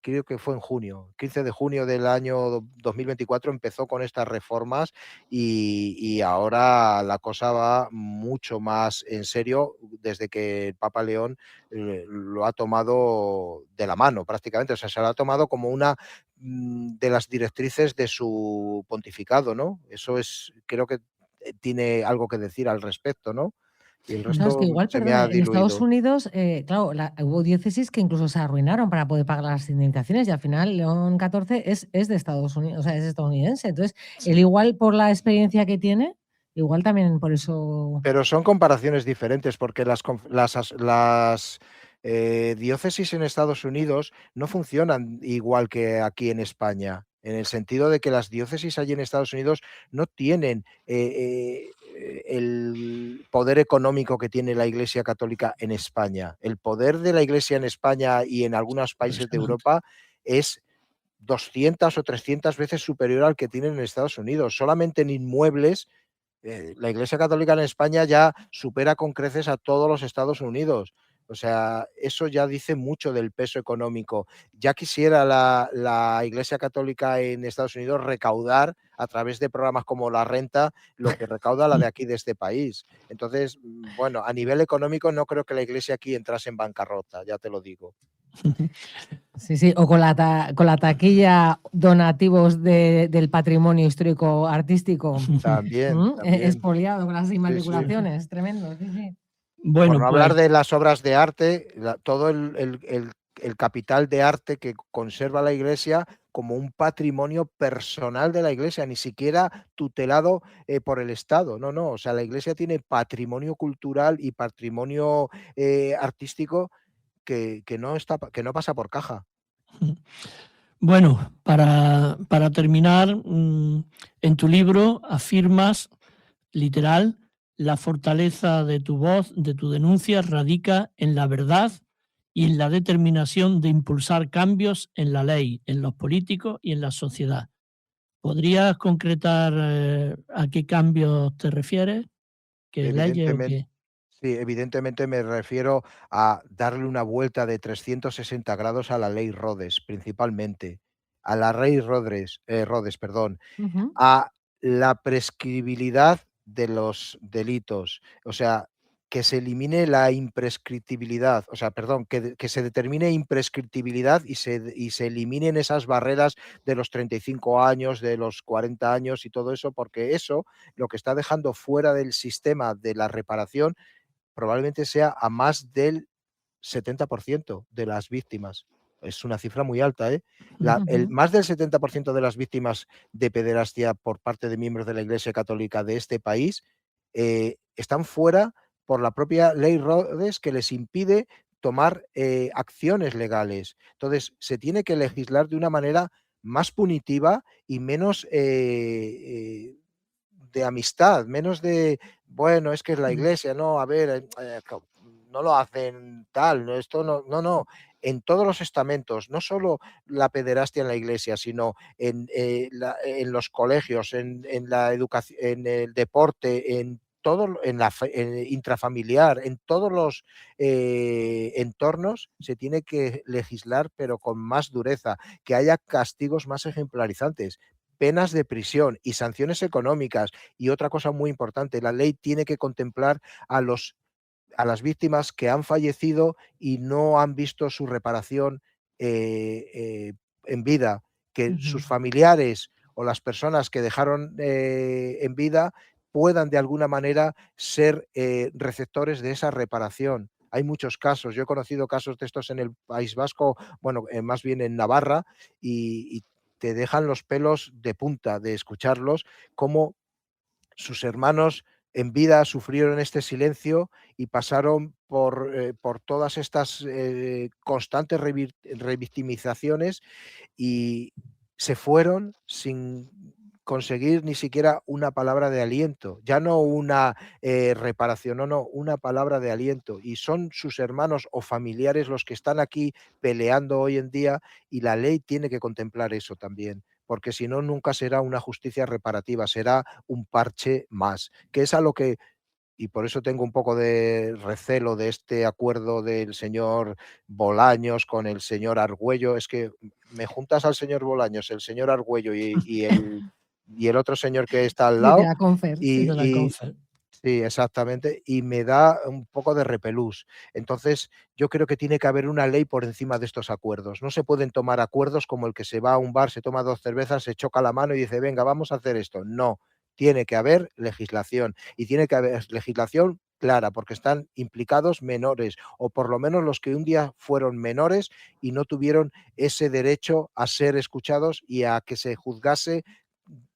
creo que fue en junio, 15 de junio del año 2024 empezó con estas reformas y ahora la cosa va mucho más en serio desde que el Papa León lo ha tomado de la mano prácticamente, o sea, se lo ha tomado como una de las directrices de su pontificado, ¿no? Eso es, creo que tiene algo que decir al respecto, ¿no? Y el Claro, es que resto igual, se me ha perdona, en Estados diluido. Unidos, claro, hubo diócesis que incluso se arruinaron para poder pagar las indemnizaciones y al final León XIV es de Estados Unidos, o sea, es estadounidense. Entonces, él igual por la experiencia que tiene, igual también por eso. Pero son comparaciones diferentes porque las diócesis en Estados Unidos no funcionan igual que aquí en España, en el sentido de que las diócesis allí en Estados Unidos no tienen el poder económico que tiene la Iglesia Católica en España. El poder de la Iglesia en España y en algunos países de Impresionante. Europa es 200 o 300 veces superior al que tienen en Estados Unidos. Solamente en inmuebles la Iglesia Católica en España ya supera con creces a todos los Estados Unidos. O sea, eso ya dice mucho del peso económico. Ya quisiera la Iglesia Católica en Estados Unidos recaudar a través de programas como la renta lo que recauda la de aquí de este país. Entonces, bueno, a nivel económico no creo que la Iglesia aquí entrase en bancarrota, ya te lo digo. Sí, sí, o con la taquilla donativos del patrimonio histórico artístico También, también. expoliado con las Sí, sí. inmatriculaciones, tremendo, sí, sí. Por Bueno, no pues hablar de las obras de arte, todo el capital de arte que conserva la Iglesia como un patrimonio personal de la Iglesia, ni siquiera tutelado por el Estado. No, no, o sea, la Iglesia tiene patrimonio cultural y patrimonio artístico que no pasa por caja. Bueno, para terminar, en tu libro afirmas, literal, la fortaleza de tu voz, de tu denuncia, radica en la verdad y en la determinación de impulsar cambios en la ley, en los políticos y en la sociedad. ¿Podrías concretar a qué cambios te refieres? ¿Qué leyes o Evidentemente, qué? sí, evidentemente me refiero a darle una vuelta de 360 grados a la ley Rhodes, principalmente, a la ley Rhodes, perdón, Ujú. a la prescribilidad de los delitos, o sea, que se elimine la imprescriptibilidad, o sea, perdón, que se determine imprescriptibilidad y se eliminen esas barreras de los 35 años, de los 40 años y todo eso, porque eso lo que está dejando fuera del sistema de la reparación probablemente sea a más del 70% de las víctimas. Es una cifra muy alta, ¿eh? Ujú. Más del 70% de las víctimas de pederastia por parte de miembros de la Iglesia Católica de este país están fuera por la propia ley Rhodes, que les impide tomar acciones legales. Entonces, se tiene que legislar de una manera más punitiva y menos de amistad, menos de, bueno, es que es la Mm. iglesia, no, a ver, no lo hacen tal, no, esto no, no, no. En todos los estamentos, no solo la pederastia en la iglesia, sino en los colegios, en la educación, en el deporte, en todo, en intrafamiliar, en todos los entornos se tiene que legislar, pero con más dureza, que haya castigos más ejemplarizantes, penas de prisión y sanciones económicas. Y otra cosa muy importante, la ley tiene que contemplar a las víctimas que han fallecido y no han visto su reparación en vida, que Ujú. sus familiares o las personas que dejaron en vida puedan de alguna manera ser receptores de esa reparación. Hay muchos casos, yo he conocido casos de estos en el País Vasco, bueno, más bien en Navarra, y te dejan los pelos de punta de escucharlos, cómo sus hermanos en vida sufrieron este silencio y pasaron por todas estas constantes revictimizaciones y se fueron sin conseguir ni siquiera una palabra de aliento, ya no una reparación, no, no, una palabra de aliento. Y son sus hermanos o familiares los que están aquí peleando hoy en día y la ley tiene que contemplar eso también, porque si no, nunca será una justicia reparativa, será un parche más, que es a lo que y por eso tengo un poco de recelo de este acuerdo del señor Bolaños con el señor Argüello. Es que me juntas al señor Bolaños, el señor Argüello y el otro señor que está al Sí, de lado, la Confer, y, sí. de la y Confer. sí, exactamente, y me da un poco de repelús. Entonces, yo creo que tiene que haber una ley por encima de estos acuerdos. No se pueden tomar acuerdos como el que se va a un bar, se toma 2 cervezas, se choca la mano y dice: "Venga, vamos a hacer esto". No, tiene que haber legislación, y tiene que haber legislación clara, porque están implicados menores, o por lo menos los que un día fueron menores y no tuvieron ese derecho a ser escuchados y a que se juzgase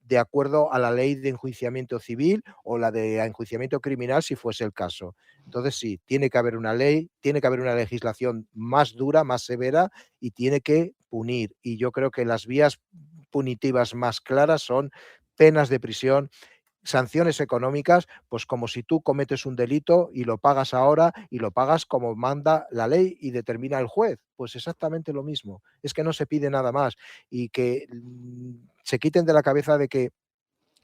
de acuerdo a la ley de enjuiciamiento civil o la de enjuiciamiento criminal, si fuese el caso. Entonces sí, tiene que haber una ley, tiene que haber una legislación más dura, más severa y tiene que punir. Y yo creo que las vías punitivas más claras son penas de prisión, sanciones económicas, pues como si tú cometes un delito y lo pagas ahora y lo pagas como manda la ley y determina el juez. Pues exactamente lo mismo. Es que no se pide nada más y que se quiten de la cabeza de que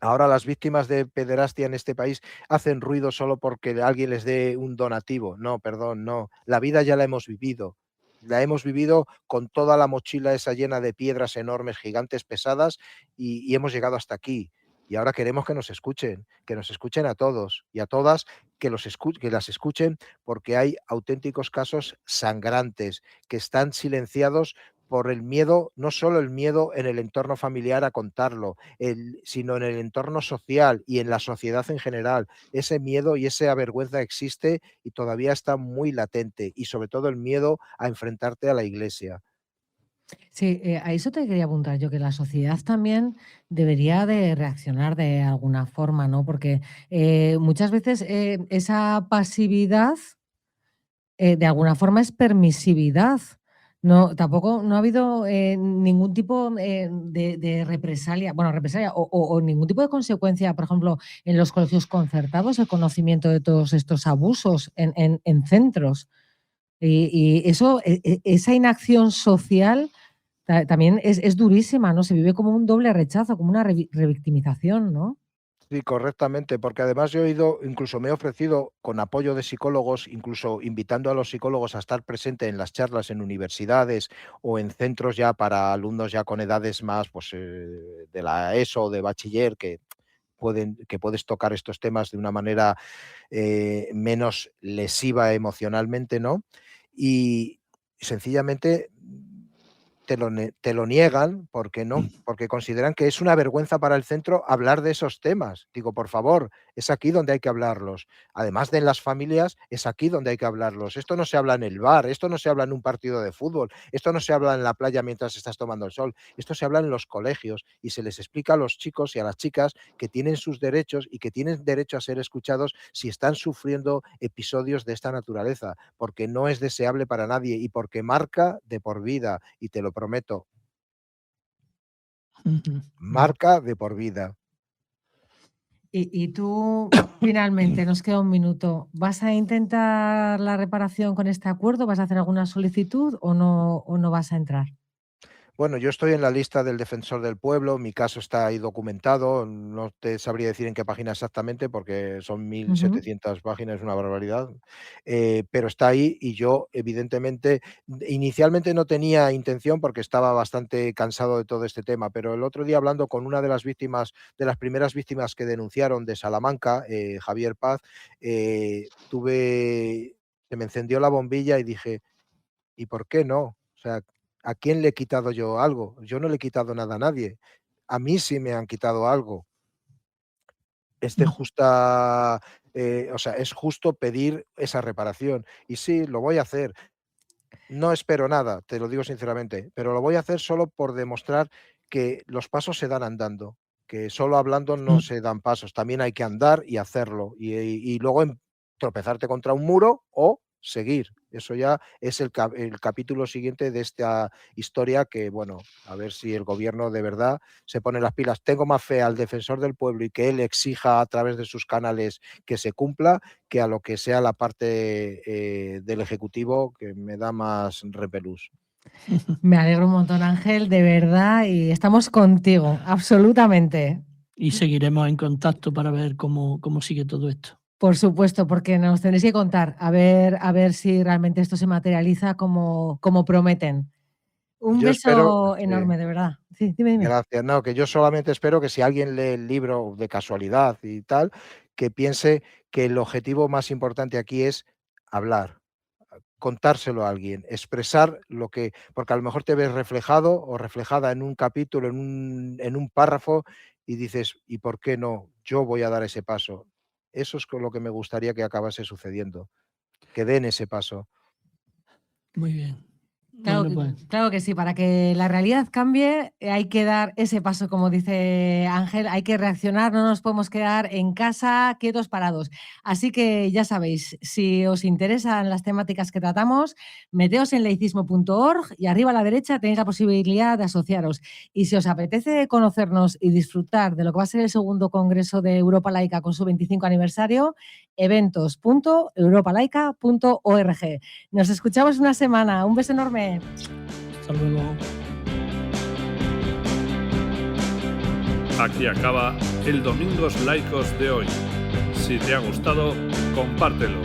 ahora las víctimas de pederastia en este país hacen ruido solo porque alguien les dé un donativo. No, perdón, no. La vida ya la hemos vivido. La hemos vivido con toda la mochila esa llena de piedras enormes, gigantes, pesadas, y hemos llegado hasta aquí. Y ahora queremos que nos escuchen a todos y a todas, que las escuchen, porque hay auténticos casos sangrantes que están silenciados por el miedo, no solo el miedo en el entorno familiar a contarlo, sino en el entorno social y en la sociedad en general. Ese miedo y esa vergüenza existe y todavía está muy latente, y sobre todo el miedo a enfrentarte a la iglesia. Sí, a eso te quería apuntar yo, que la sociedad también debería de reaccionar de alguna forma, ¿no? Porque muchas veces esa pasividad de alguna forma es permisividad. No, tampoco no ha habido ningún tipo de represalia, bueno, represalia o ningún tipo de consecuencia, por ejemplo, en los colegios concertados, el conocimiento de todos estos abusos en centros. Y eso, esa inacción social también es durísima, ¿no? Se vive como un doble rechazo, como una revictimización, ¿no? Sí, correctamente, porque además yo he ido, incluso me he ofrecido con apoyo de psicólogos, incluso invitando a los psicólogos a estar presente en las charlas en universidades o en centros ya para alumnos ya con edades más, pues, de la ESO o de bachiller, que puedes tocar estos temas de una manera menos lesiva emocionalmente, ¿no? Y sencillamente te lo niegan porque consideran que es una vergüenza para el centro hablar de esos temas. Digo, por favor, es aquí donde hay que hablarlos. Además de en las familias, es aquí donde hay que hablarlos. Esto no se habla en el bar, esto no se habla en un partido de fútbol, esto no se habla en la playa mientras estás tomando el sol, esto se habla en los colegios y se les explica a los chicos y a las chicas que tienen sus derechos y que tienen derecho a ser escuchados si están sufriendo episodios de esta naturaleza, porque no es deseable para nadie y porque marca de por vida, y te lo prometo, marca de por vida. Y tú, finalmente, nos queda un minuto, ¿vas a intentar la reparación con este acuerdo? ¿Vas a hacer alguna solicitud o no vas a entrar? Bueno, yo estoy en la lista del Defensor del Pueblo, mi caso está ahí documentado, no te sabría decir en qué página exactamente porque son 1.700 páginas, es una barbaridad, pero está ahí y yo evidentemente, inicialmente no tenía intención porque estaba bastante cansado de todo este tema, pero el otro día hablando con una de las víctimas, de las primeras víctimas que denunciaron de Salamanca, Javier Paz, se me encendió la bombilla y dije, ¿y por qué no? O sea, ¿a quién le he quitado yo algo? Yo no le he quitado nada a nadie. A mí sí me han quitado algo. Es justo pedir esa reparación. Y sí, lo voy a hacer. No espero nada, te lo digo sinceramente, pero lo voy a hacer solo por demostrar que los pasos se dan andando, que solo hablando no se dan pasos, también hay que andar y hacerlo. Y luego tropezarte contra un muro o seguir. Eso ya es el capítulo siguiente de esta historia que, bueno, a ver si el gobierno de verdad se pone las pilas. Tengo más fe al Defensor del Pueblo y que él exija a través de sus canales que se cumpla que a lo que sea la parte del Ejecutivo, que me da más repelús. Me alegro un montón, Ángel, de verdad, y estamos contigo, absolutamente. Y seguiremos en contacto para ver cómo sigue todo esto. Por supuesto, porque nos tenéis que contar, a ver si realmente esto se materializa como prometen. Un beso enorme, de verdad. Sí, dime. Gracias. No, que yo solamente espero que si alguien lee el libro de casualidad y tal, que piense que el objetivo más importante aquí es hablar, contárselo a alguien, expresar lo que, porque a lo mejor te ves reflejado o reflejada en un capítulo, en un párrafo y dices, ¿y por qué no? Yo voy a dar ese paso. Eso es con lo que me gustaría que acabase sucediendo, que den ese paso. Muy bien. Claro que sí, para que la realidad cambie hay que dar ese paso, como dice Ángel, hay que reaccionar, no nos podemos quedar en casa quietos parados. Así que ya sabéis, si os interesan las temáticas que tratamos, meteos en laicismo.org y arriba a la derecha tenéis la posibilidad de asociaros. Y si os apetece conocernos y disfrutar de lo que va a ser el segundo Congreso de Europa Laica con su 25 aniversario, eventos.europalaica.org. Nos escuchamos una semana. Un beso enorme. Hasta luego. Aquí acaba el Domingos Laicos de hoy. Si te ha gustado, compártelo.